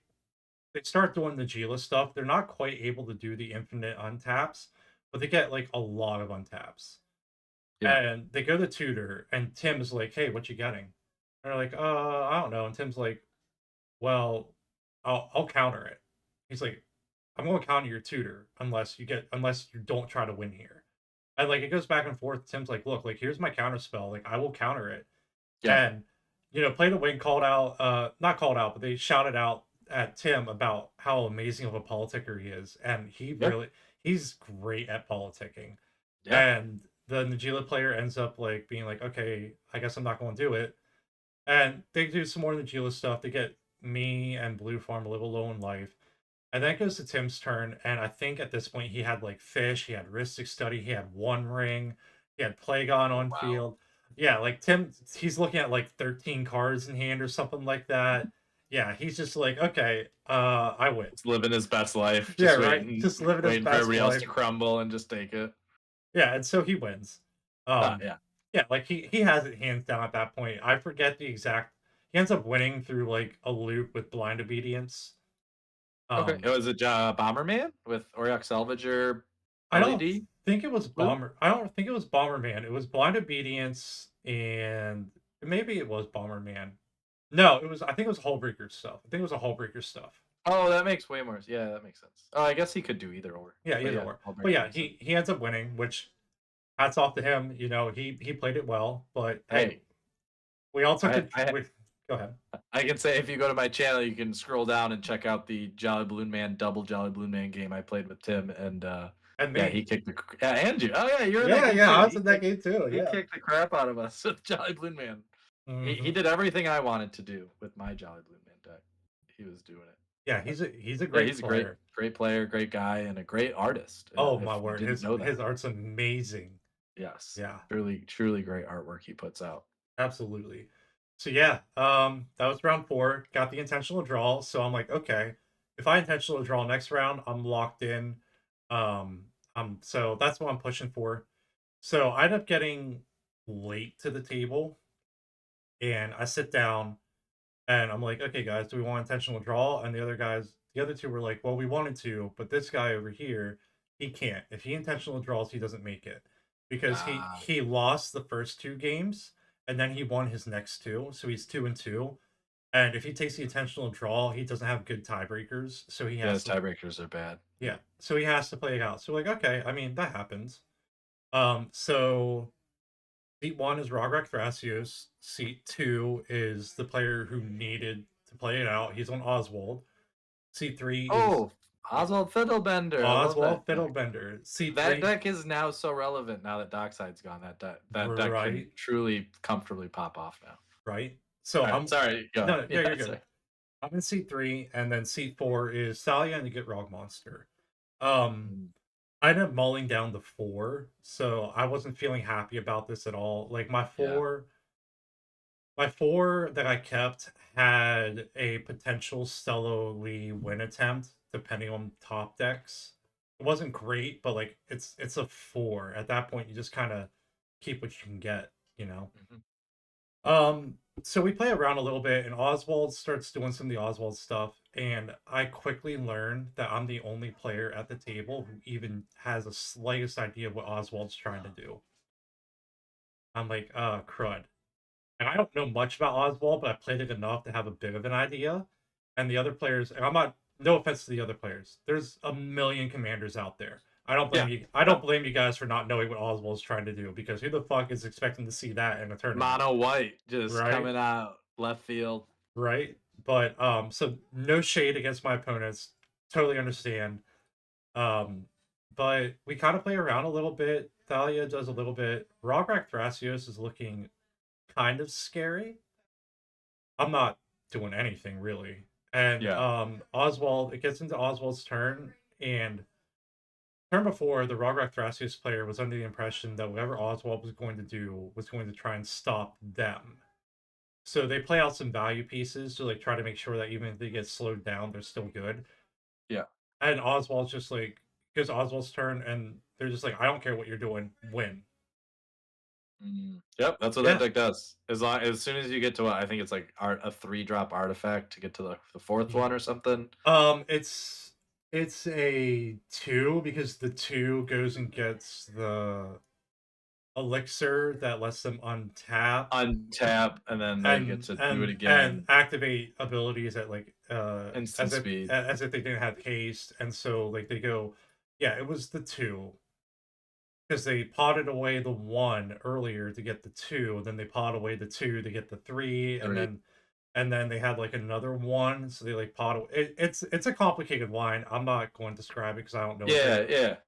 they start doing the Gila stuff. They're not quite able to do the infinite untaps, but they get like a lot of untaps. Yeah. And they go to tutor, and Tim's like, "Hey, what you getting?" And they're like, I don't know." And Tim's like, "Well, I'll counter it." He's like, "I'm going to counter your tutor unless you don't try to win here." And like it goes back and forth. Tim's like, "Look, like here's my counter spell. Like I will counter it." Yeah. And Play to Win called out, not called out, but they shouted out at Tim about how amazing of a politicker he is, and he's great at politicking. Yeah. And the Najila player ends up like being like, okay, I guess I'm not going to do it. And they do some more Najila stuff. They get me and Blue Farm a little low in life. And then it goes to Tim's turn. And I think at this point he had like Fish, he had Ristic Study, he had One Ring, he had Plagon on Wow. field. Yeah, like Tim, he's looking at like 13 cards in hand or something like that. Yeah, he's just like, okay, I win. He's living his best life. Yeah, Just right. waiting, Just living his waiting for best everybody else life. to crumble and just take it. Yeah, and so he wins. Yeah. Yeah, like he has it hands down at that point. I forget the exact. He ends up winning through like a loop with Blind Obedience. Okay. It was a Bomberman with Oriok Salvager I don't LED. think it was Blue? I don't think it was Bomberman. It was Blind Obedience, and maybe it was Bomberman. No, it was. I think it was Hullbreaker stuff. I think it was a Hullbreaker stuff. Oh, that makes way more. Yeah, that makes sense. Oh, I guess he could do either or. Yeah, either or. But yeah, he ends up winning, which hats off to him. He played it well. But hey, we all took it. Go ahead. I can say if you go to my channel, you can scroll down and check out the Jolly Balloon Man double Jolly Balloon Man game I played with Tim, and me. Yeah, he kicked the and you. Oh yeah, you're in that that game game too. I was in that game too. He kicked the crap out of us with Jolly Balloon Man. Mm-hmm. He did everything I wanted to do with my Jolly Balloon Man deck. He was doing it. Yeah, he's a great player. Great player, great guy, and a great artist. Oh my word, his art's amazing. Yes. Yeah. Truly great artwork he puts out. Absolutely. So yeah, that was round 4. Got the intentional draw, so I'm like, okay, if I intentional draw next round, I'm locked in. So that's what I'm pushing for. So I end up getting late to the table, and I sit down, and I'm like, okay, guys, do we want intentional draw? And the other two were like, well, we wanted to, but this guy over here, he can't. If he intentional draws, he doesn't make it because he lost the first 2 games, and then he won his next 2, so he's 2-2. And if he takes the intentional draw, he doesn't have good tiebreakers, so he has tiebreakers are bad. Yeah, so he has to play it out. So like, okay, I mean that happens. So seat 1 is Rograk Thrasios. Seat 2 is the player who needed to play it out. He's on Oswald. Seat 3 is Oswald Fiddlebender. Oswald Fiddlebender. Seat that deck is now so relevant now that Dockside's gone. That deck can truly comfortably pop off now. Right. So I'm sorry. No, you're good. I'm in seat 3, and then seat 4 is Thalia and you get Rog Monster. I ended up mulling down the 4, so I wasn't feeling happy about this at all. Like my 4 that I kept had a potential stellarly win attempt depending on top decks. It wasn't great, but like it's a 4. At that point, you just kind of keep what you can get, so we play around a little bit, and Oswald starts doing some of the Oswald stuff, and I quickly learn that I'm the only player at the table who even has a slightest idea of what Oswald's trying to do. I'm like, crud. And I don't know much about Oswald, but I played it enough to have a bit of an idea. And the other players, and I'm not, no offense to the other players, there's a million commanders out there. I don't blame Yeah. you. I don't blame you guys for not knowing what Oswald's trying to do, because who the fuck is expecting to see that in a tournament, Mono white just right? coming out left field. Right? But so no shade against my opponents. Totally understand. Um, but we kind of play around a little bit. Thalia does a little bit. Rograk Thrasios is looking kind of scary. I'm not doing anything really. And Yeah. Oswald, it gets into Oswald's turn, and turn before, the Rograk Thrasios player was under the impression that whatever Oswald was going to do was going to try and stop them. So they play out some value pieces to like try to make sure that even if they get slowed down, they're still good. Yeah. And Oswald's just like, gives Oswald's turn, and they're just like, I don't care what you're doing, win. Yep, that's what that Yeah. deck does. As soon as you get to what I think it's like a 3-drop artifact to get to the fourth one or something. It's a 2 because the 2 goes and gets the elixir that lets them untap Untap, and then they get to do it and again. activate abilities at like Instant speed. as if they didn't have haste, and so like they go, yeah, it was the 2 because they potted away the 1 earlier to get the 2, then they pot away the 2 to get the 3, Three. and then they had like another 1, so they like it's a complicated line. I'm not going to describe it because I don't know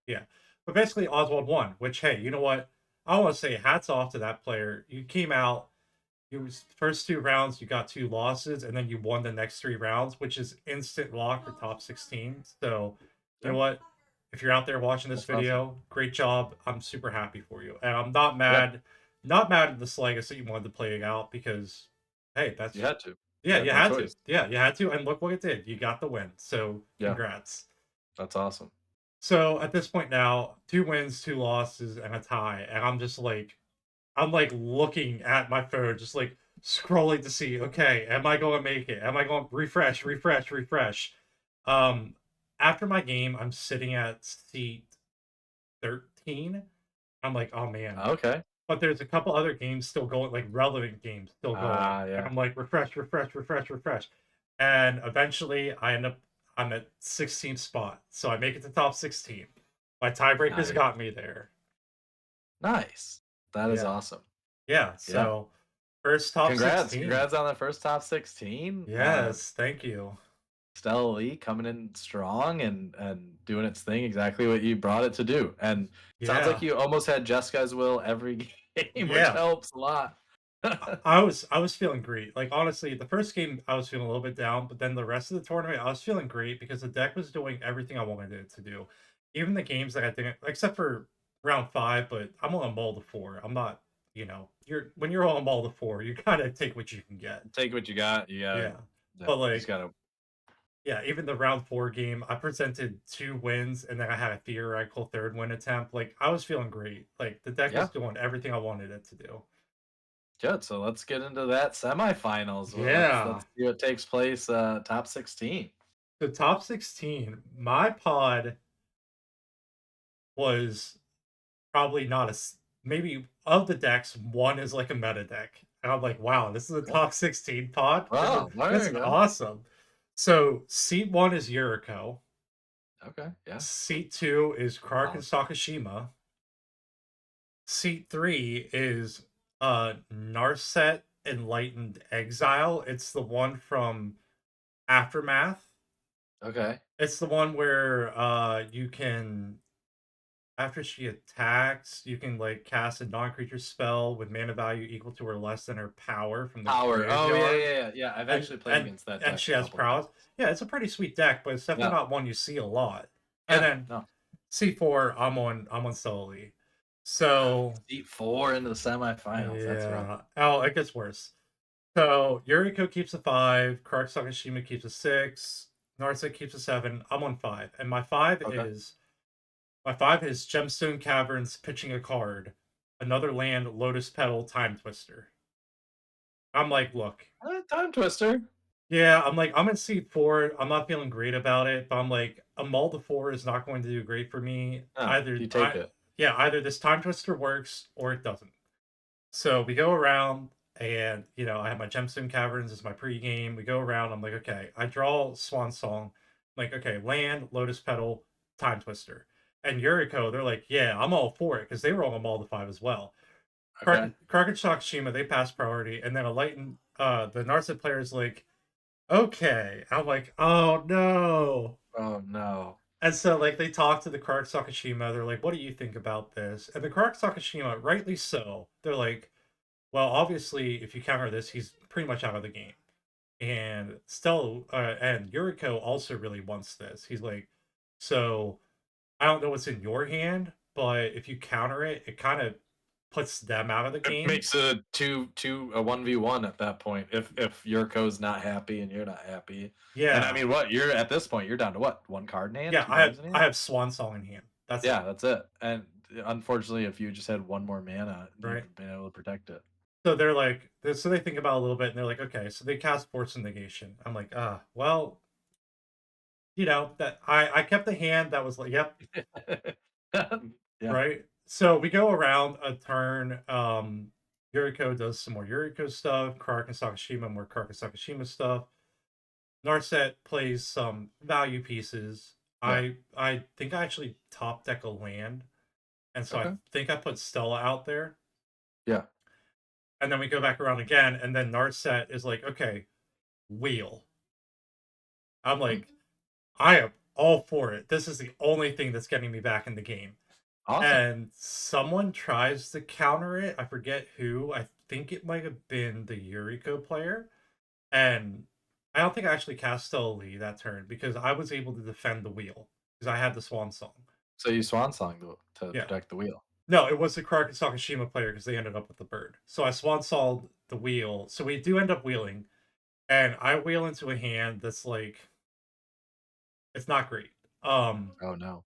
Yeah. but basically Oswald won, which, hey, you know what, I want to say hats off to that player. You came out, you first 2 rounds you got 2 losses, and then you won the next 3 rounds, which is instant lock for top 16. So you Yeah. know what, if you're out there watching this That's awesome. video, great job. I'm super happy for you, and I'm not Yeah. not mad at the Slagus that you wanted to play it out, because hey, that's You had to. yeah, You you had had no to. choice. Yeah, you had to, and look what it did. You got the win. So Yeah. congrats. That's awesome. So at this point now, 2 wins, 2 losses, and a tie, and I'm like looking at my phone, just like scrolling to see, okay, am I going to make it? Am I going to refresh, refresh, refresh? Um, After my game, I'm sitting at seat 13. I'm like, oh man. Okay. But there's a couple other games still going, like relevant games still going. And Yeah. I'm like, refresh, refresh, refresh, refresh. And eventually I'm at 16th spot. So I make it to top 16. My tiebreakers Nice. got me there. Nice. That is Yeah. awesome. Yeah. So first top Congrats. 16. Congrats on the first top 16. Yes, thank you. Stella Lee coming in strong and doing its thing, exactly what you brought it to do. And sounds like Yeah. you almost had Jessica's will every game, which Yeah. helps a lot. I was feeling great. Like honestly, the first game I was feeling a little bit down, but then the rest of the tournament I was feeling great because the deck was doing everything I wanted it to do. Even the games that I didn't, except for round 5, but I'm on a mull to 4. I'm not, you're when you're on a mull to 4, you gotta take what you can get. Take what you got. You got Yeah. to But just like, got to. yeah, even the round 4 game, I presented 2 wins and then I had a theoretical third win attempt. Like I was feeling great. Like the deck was Yeah. doing everything I wanted it to do. Good. So let's get into that semifinals. Well, Yeah. let's see what takes place top 16. So top 16, my pod was probably not maybe of the decks, one is like a meta deck. And I'm like, wow, this is a top 16 pod. Wow, there This you is go. awesome. So seat 1 is Yuriko. Okay, yeah. Seat 2 is Kark and Awesome. Sakashima. Seat 3 is Narset Enlightened Exile. It's the one from Aftermath. Okay. It's the one where you can, after she attacks, you can like cast a non-creature spell with mana value equal to or less than her power from the Power. Oh graveyard. yeah. I've And actually played against that deck she a has couple of prowess. times. Yeah, it's a pretty sweet deck, but it's definitely Yeah. not one you see a lot. And Yeah. then No. C4, I'm on Sully. So Seat 4 into the semifinals. That's rough. yeah. Oh, it gets worse. So Yuriko keeps a 5, Kark Sakashima keeps a 6, Narset keeps a 7. I'm on 5. And Okay. my 5 is Gemstone Caverns pitching a card. Another land, Lotus Petal, Time Twister. I'm like, look, Time twister. yeah, I'm like, I'm in seat 4. I'm not feeling great about it, but I'm like, a mull to 4 is not going to do great for me. No, Either you take it. yeah, either this time twister works or it doesn't. So we go around and, I have my gemstone caverns as my pregame. We go around. I'm like, okay, I draw Swan Song. I'm like, okay, land, Lotus Petal, Time Twister. And Yuriko, they're like, yeah, I'm all for it because they were on all the 5 as well. Okay. Kraken Shock Shima, they pass priority. And then a Lighten, the Narset player is like, okay. I'm like, oh no. Oh no. And so, like, they talk to the Kark Sakashima. They're like, what do you think about this? And the Kark Sakashima, rightly so, they're like, well, obviously, if you counter this, he's pretty much out of the game. And still, and Yuriko also really wants this. He's like, so I don't know what's in your hand, but if you counter it, it kind of puts them out of the It game. makes a a 1v1 at that point if Yurko's not happy and you're not happy. And I Yeah, mean, what you're at this point, you're down to what? One card in hand, yeah. two I have cards in I hand. have Swan Song in hand. That's it, Yeah, that's it. And unfortunately, if you just had one more mana, you'd right? have been able to protect it. So they're like, so they think about it a little bit, and they're like, okay, so they cast Force of Negation. I'm like, well, that I kept the hand that was like, yep, Yeah. right? So we go around a turn. Yuriko does some more Yuriko stuff. Kark and Sakashima more Kark and Sakashima stuff. Narset plays some value pieces. Yeah. I think I actually top deck a land, and so I Okay. think I put Stella out there. Yeah. And then we go back around again, and then Narset is like, okay, wheel. I'm Mm, like, I am all for it. This is the only thing that's getting me back in the game. awesome. And someone tries to counter it. I forget who. I think it might have been the Yuriko player. And I don't think I actually cast Stella Lee that turn because I was able to defend the wheel because I had the Swan Song. So you swan song to Yeah. protect the wheel. No, it was the Kark and Sakashima player because they ended up with the bird. So I Swan Songed the wheel. So we do end up wheeling. And I wheel into a hand that's like, it's not great. Oh no.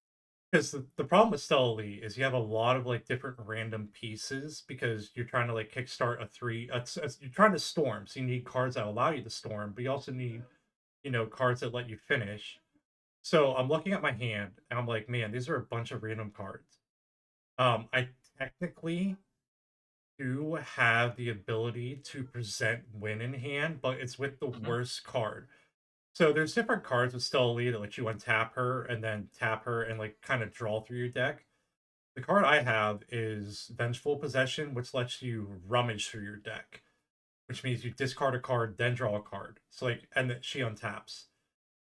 Because the problem with Stella Lee is you have a lot of like different random pieces because you're trying to like kickstart a three. You're trying to storm, so you need cards that allow you to storm, but you also need cards that let you finish. So I'm looking at my hand and I'm like, man, these are a bunch of random cards. I technically do have the ability to present win in hand, but it's with the Mhm. worst card. So there's different cards with Stella Lee that let you untap her and then tap her and like kind of draw through your deck. The card I have is Vengeful Possession, which lets you rummage through your deck, which means you discard a card, then draw a card. So like, and then she untaps.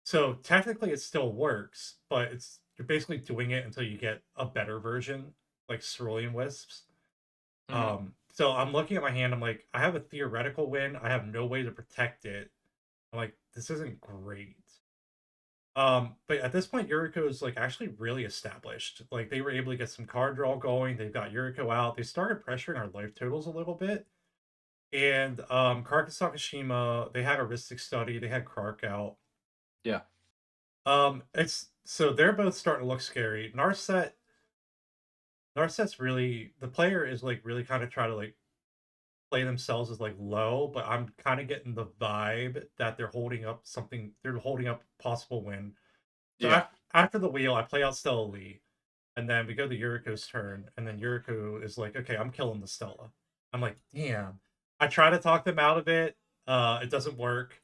So technically, it still works, but you're basically doing it until you get a better version, like Cerulean Wisps. Mhm. So I'm looking at my hand. I'm like, I have a theoretical win. I have no way to protect it. I'm like, this isn't great. But at this point, Yuriko is like actually really established. Like they were able to get some card draw going. They've got Yuriko out. They started pressuring our life totals a little bit. And Kark and Sakashima, they had a Ristic study. They had Kark out. Yeah. It's so they're both starting to look scary. Narset's really the player is like really kind of trying to like play themselves as like low, but I'm kind of getting the vibe that they're holding up something. They're holding up possible win. So Yeah. after the wheel, I play out Stella Lee, and then we go to Yuriko's turn, and then Yuriko is like, "Okay, I'm killing the Stella." I'm like, "Damn!" I try to talk them out of it. It doesn't work.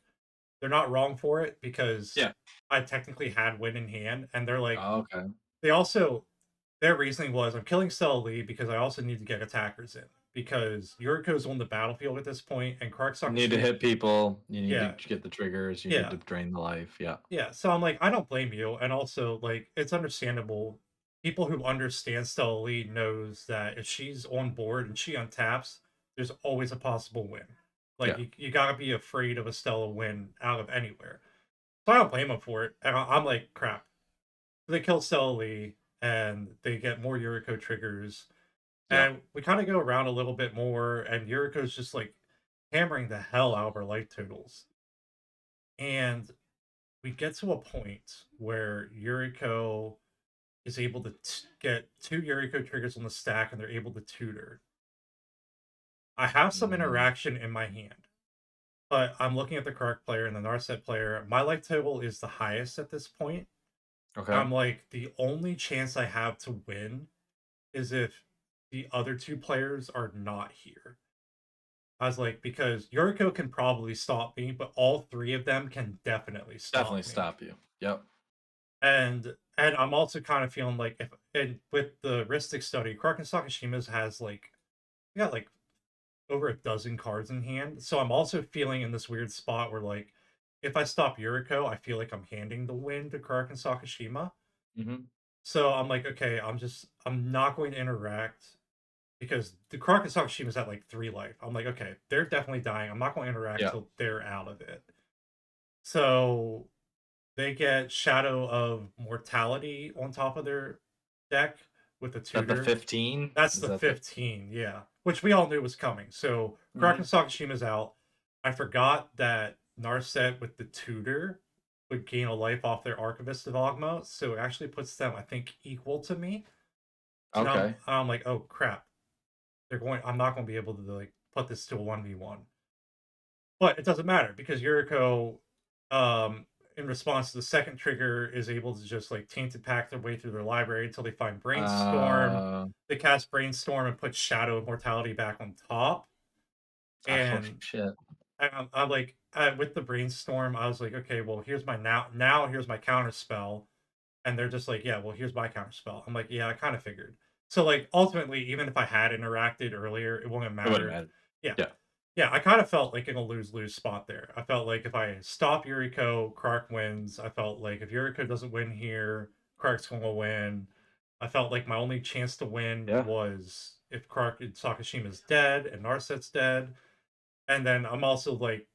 They're not wrong for it because Yeah. I technically had win in hand, and they're like, Oh, okay. they also their reasoning was, I'm killing Stella Lee because I also need to get attackers in because Yuriko's on the battlefield at this point, and Kark You need to Sakashima, hit people. You need to yeah, get the triggers. You need yeah. to drain the life. Yeah. Yeah, so I'm like, I don't blame you, and also like it's understandable. People who understand Stella Lee knows that if she's on board and she untaps, there's always a possible win. Like Yeah. you gotta be afraid of a Stella win out of anywhere. So I don't blame them for it. And I'm like, crap. They kill Stella Lee and they get more Yuriko triggers. Yeah. And we kind of go around a little bit more, and Yuriko's just like hammering the hell out of our life totals. And we get to a point where Yuriko is able to get 2 Yuriko triggers on the stack and they're able to tutor. I have some Mm, interaction in my hand. but I'm looking at the correct player and the Narset player. My life total is the highest at this point. Okay. I'm like, the only chance I have to win is if the other two players are not here. I was like, because Yuriko can probably stop me, but all three of them can definitely Definitely stop me. stop you. Yep. And I'm also kind of feeling like if and with the Ristic study, Kraken Sakashima's has like got like over a dozen cards in hand. So I'm also feeling in this weird spot where like if I stop Yuriko, I feel like I'm handing the win to Kraken Sakashima. Hmm. So I'm like, okay, I'm not going to interact because the Kraken Sakashima's at like 3 life. I'm like, okay, they're definitely dying. I'm not going to interact Yeah. till they're out of it. So they get Shadow of Mortality on top of their deck with the Is that the tutor. 15? That's Is the that the? 15, yeah. Which we all knew was coming. So Kraken Hmm. Sakashima's out. I forgot that Narset with the tutor would gain a life off their Archivist of Ogma, so it actually puts them, I think, equal to me. So now Okay. I'm like, oh crap. I'm not gonna be able to like put this to a 1v1. But it doesn't matter because Yuriko, um, in response to the second trigger, is able to just like tainted pack their way through their library until they find Brainstorm. Uh. They cast Brainstorm and put Shadow of Mortality back on top. Oh And shit. I'm like, with the Brainstorm, I was like, okay, well, here's my now here's my counter spell. And they're just like, yeah, well, here's my counter spell. I'm like, yeah, I kind of figured. So like ultimately, even if I had interacted earlier, it wouldn't have It wouldn't mattered. matter. Yeah, Yeah. yeah, I kind of felt like in a lose-lose spot there. I felt like if I stop Yuriko, Krark wins. I felt like if Yuriko doesn't win here, Krark's going to win. I felt like my only chance to win Yeah. was if Krark and Sakashima's dead and Narset's dead. And then I'm also like,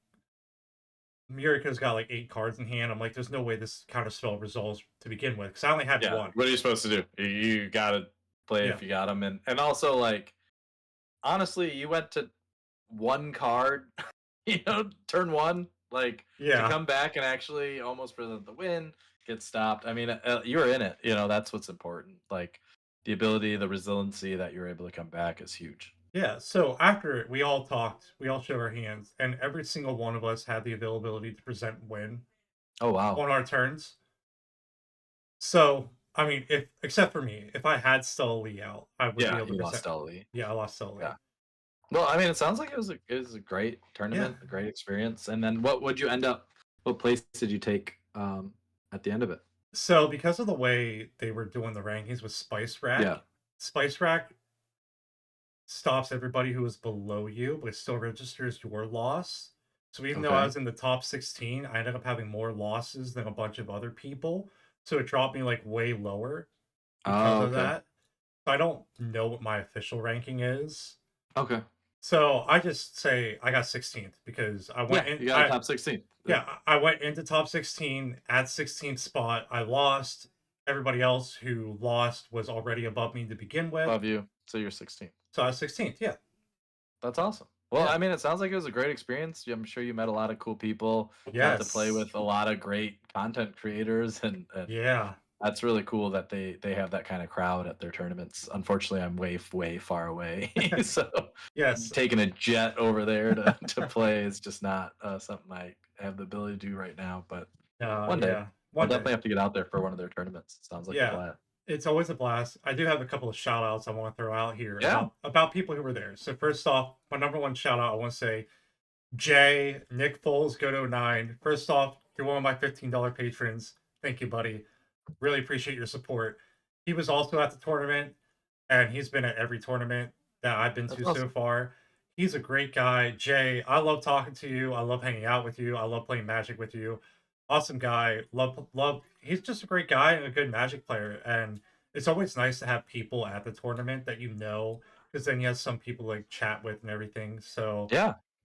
Yuriko's got like 8 cards in hand. I'm like, there's no way this counter spell resolves to begin with because I only had Yeah. one. What are you supposed to do? You gotta play Yeah, if you got them, and also like honestly, you went to one card, turn one, like to yeah. come back and actually almost present the win, get stopped. I mean, you were in it. That's what's important. Like the ability, the resiliency that you're able to come back is huge. Yeah, so after it, we all talked, we all showed our hands, and every single one of us had the availability to present win Oh wow. on our turns. So, I mean, if except for me, if I had Stella Lee out, I would be Yeah, able to you lost present. Ellie. Yeah, I lost Stella Yeah. Lee. Well, I mean, it sounds like it was a great Yeah. tournament, a great experience. And then what would you end up? What place did you take at the end of it? So because of the way they were doing the rankings with Yeah. Spice Rack stops everybody who is below you, but it still registers your loss. So even though I Okay. was in the top 16, I ended up having more losses than a bunch of other people. So it dropped me like way lower because Oh, of okay. that. I don't know what my official ranking is. Okay. So I just say I got 16th because I went Yeah, in you got a top 16. yeah, I went into top 16 at 16th spot. I lost. Everybody else who lost was already above me to begin with. Above you, so you're 16. So I was 16th. Yeah. That's awesome. Well, Yeah. I mean, it sounds like it was a great experience. I'm sure you met a lot of cool people, got to play Yes. with a lot of great content creators, and Yeah. that's really cool that they have that kind of crowd at their tournaments. Unfortunately, I'm way far away, so Yes. taking a jet over there to play is just not something I have the ability to do right now. But one day, Yeah. I'll One definitely day. have to get out there for one of their tournaments. Sounds like a Yeah. blast. It's always a blast. I do have a couple of shout outs I want to throw out here Yeah, about people who were there. So first off, my number one shout out I want to say Jay, Nick Foles, Go9. First off, you're one of my $15 patrons. Thank you, buddy. Really appreciate your support. He was also at the tournament, and he's been at every tournament that I've been that's to so awesome. far. He's a great guy. Jay, I love talking to you. I love hanging out with you. I love playing Magic with you. Awesome guy. Love. He's just a great guy and a good Magic player. And it's always nice to have people at the tournament that you know, because then you have some people like chat with and everything. So Yeah,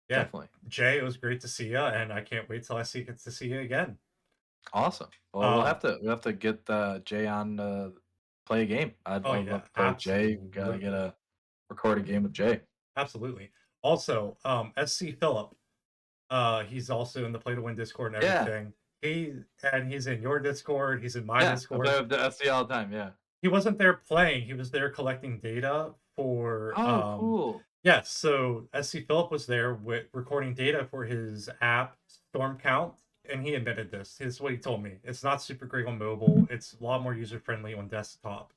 yeah, definitely. Jay, it was great to see you, and I can't wait till I see get to see you again. Awesome. Well, we'll Um, have to get Jay on play a game. oh I'd love yeah, to play with Jay. Gotta get absolutely. a recorded game with Jay. Absolutely. Also, SC Phillip, he's also in the Play to Win Discord and Yeah, everything. He's in your Discord, he's in my yeah. I play Discord. with the SC all the time. Yeah. He wasn't there playing, he was there collecting data for Oh, cool. Yeah, so SC Philip was there with recording data for his app Storm Count, and he admitted this. This is what he told me. It's not super great on mobile. It's a lot more user friendly on desktop,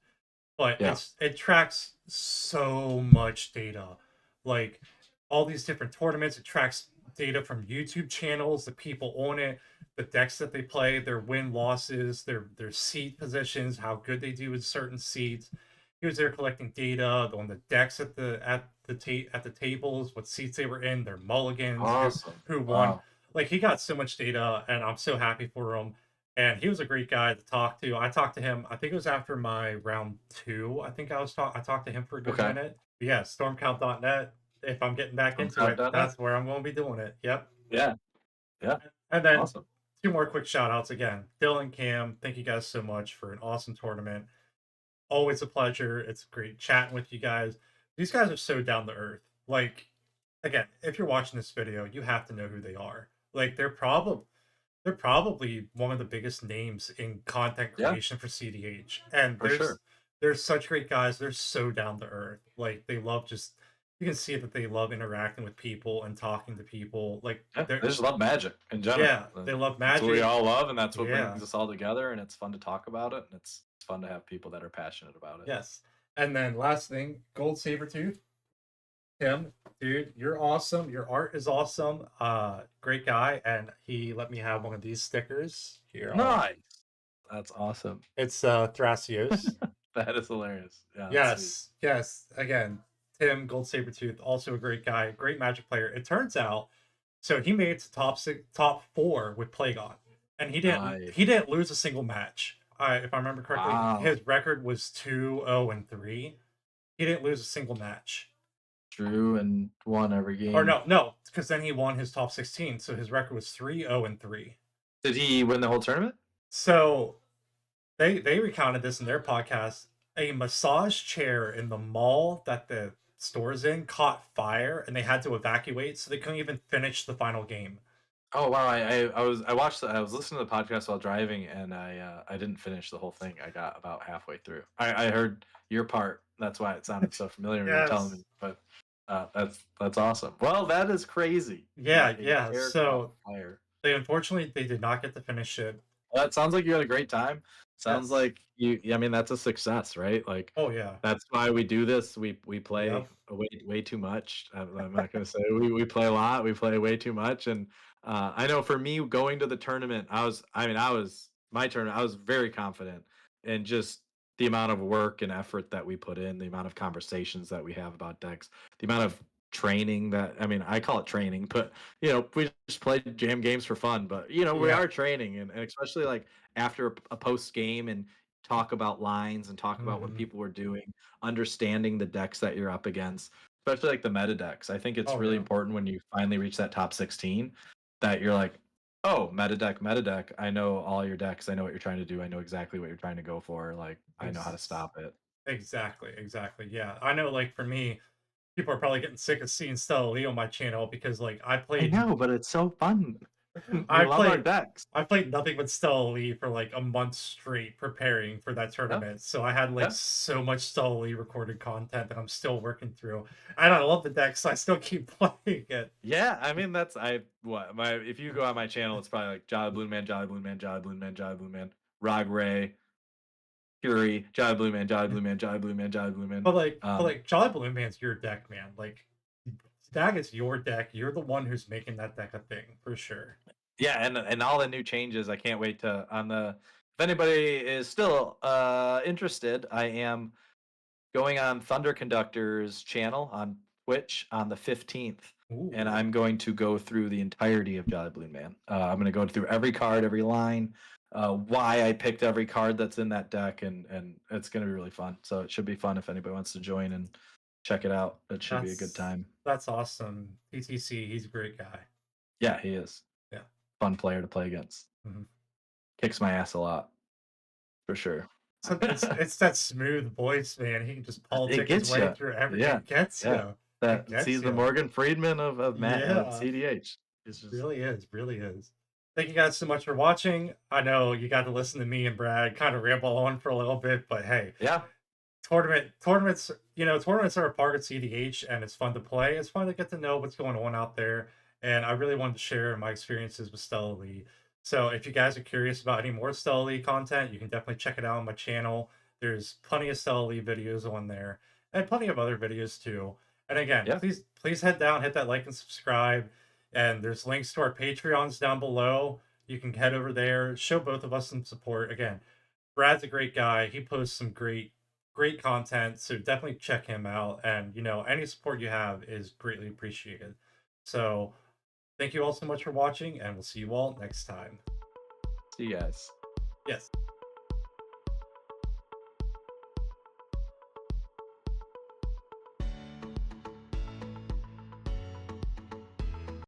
but Yeah. it tracks so much data, like all these different tournaments. It tracks data from YouTube channels, the people on it, the decks that they play, their win losses, their seat positions, how good they do with certain seats. He was there collecting data on the decks at the tables, what seats they were in, their mulligans, Awesome. who won. Wow. Like he got so much data, and I'm so happy for him. And he was a great guy to talk to. I talked to him. I think it was after my round two. I talked to him for a good Okay. minute. But yeah, stormcount.net. If I'm getting back into it, Stormcloud.net. that's where I'm going to be doing it. Yep. Yeah. Yeah. And then Awesome. two more quick shout outs again. Dylan, Cam, thank you guys so much for an awesome tournament. Always a pleasure. It's great chatting with you guys. These guys are so down to earth. Like, again, if you're watching this video, you have to know who they are. Like, they're probably one of the biggest names in content Yeah, creation for CDH. And for sure. there's such great guys. They're so down to earth. Like they love just you can see that they love interacting with people and talking to people. Like Yeah, they're I just love magic in general. yeah, they love That's what we magic. all love, and that's what Yeah. brings us all together. And it's fun to talk about it, and it's fun to have people that are passionate about it. Yes. And then last thing, Gold Sabertooth. Tim, dude, you're awesome. Your art is awesome. Great guy. And he let me have one of these stickers. Here, Nice. That's awesome. it's Thrasios. That is hilarious. Yeah, that's sweet. Yes, yes. Again, Tim Gold Sabertooth, also a great guy, great Magic player. It turns out, so he made it to top four with Plagon, and Nice. he didn't lose a single match. If I remember correctly, Wow. his record was 2-0-3. He didn't lose a single match. Drew and won every game. Or no, because then he won his top 16, so his record was 3-0-3. Did he win the whole tournament? So they recounted this in their podcast. A massage chair in the mall that the store's in caught fire, and they had to evacuate, so they couldn't even finish the final game. Oh wow! I was listening to the podcast while driving, and I didn't finish the whole thing. I got about halfway through. I heard your part. That's why it sounded so familiar when you were telling Yes. me. But that's awesome. Well, that is crazy. Yeah, That a yeah. chair caught So fire. they did not get to finish it. Well, that sounds like you had a great time. Sounds Yes. like you. I mean, that's a success, right? Like Oh yeah. that's why we do this. We play Yep. way too much. I'm not gonna say we play a lot. We play way too much, and I know for me going to the tournament, I was my tournament. I was very confident in just the amount of work and effort that we put in, the amount of conversations that we have about decks, the amount of training that I mean, I call it training, but we just play jam games for fun. But we Yeah. are training, and especially like after a post game and talk about lines and talk about what Hmm. people were doing, understanding the decks that you're up against, especially like the meta decks. I think it's Oh really yeah. important when you finally reach that top 16 that you're like, oh, meta deck. I know all your decks. I know what you're trying to do. I know exactly what you're trying to go for. Like, I know how to Ex- stop it. exactly. Exactly. Yeah. I know. Like for me, people are probably getting sick of seeing Stella Lee on my channel because like I know, but it's so fun. We I love our played decks. I played nothing but Stella Lee for like a month straight preparing for that Yeah, tournament. So I had like yeah. so much Stella Lee recorded content that I'm still working through. And I love the deck, so I still keep playing it. Yeah, I mean that's I what my if you go on my channel, it's probably like Jolly Blue Man, Jolly Blue Man, Jolly Blue Man, Jolly Blue Man, Rog Ray, Fury, Jolly Blue Man, Jolly Blue Man, Jolly Blue Man, Jolly Blue Man. But like Jolly Balloon Man's your deck, man. Like that is your deck. You're the one who's making that deck a thing for sure. Yeah, and all the new changes. I can't wait to on the if anybody is still interested, I am going on Thunder Conductor's channel on Twitch on the 15th, and Ooh, I'm going to go through the entirety of Jolly Balloon Man. I'm going to go through every card, every line, why I picked every card that's in that deck, and it's going to be really fun. So it should be fun if anybody wants to join and check it out. It should be a good time. that's awesome. PTC, he's a great guy. Yeah, he is. Yeah. Fun player to play against. Mhm. Kicks my ass a lot, for sure. So it's that smooth voice, man. He can just It politic his gets way you. through every. Yeah, It gets yeah. you. It That gets he's the you. Morgan Freedman of Matt of Yeah, CDH. It's just really is. Really is. Thank you guys so much for watching. I know you got to listen to me and Brad kind of ramble on for a little bit, but hey, yeah. tournaments, tournaments are a part of CDH, and it's fun to play. It's fun to get to know what's going on out there, and I really wanted to share my experiences with Stella Lee. So if you guys are curious about any more Stella Lee content, you can definitely check it out on my channel. There's plenty of Stella Lee videos on there, and plenty of other videos too. And again, Yeah. please head down, hit that like and subscribe. And there's links to our Patreons down below. You can head over there, show both of us some support. Again, Brad's a great guy. He posts some great content, so definitely check him out. And any support you have is greatly appreciated. So thank you all so much for watching, and we'll see you all next time. See you guys. Yes.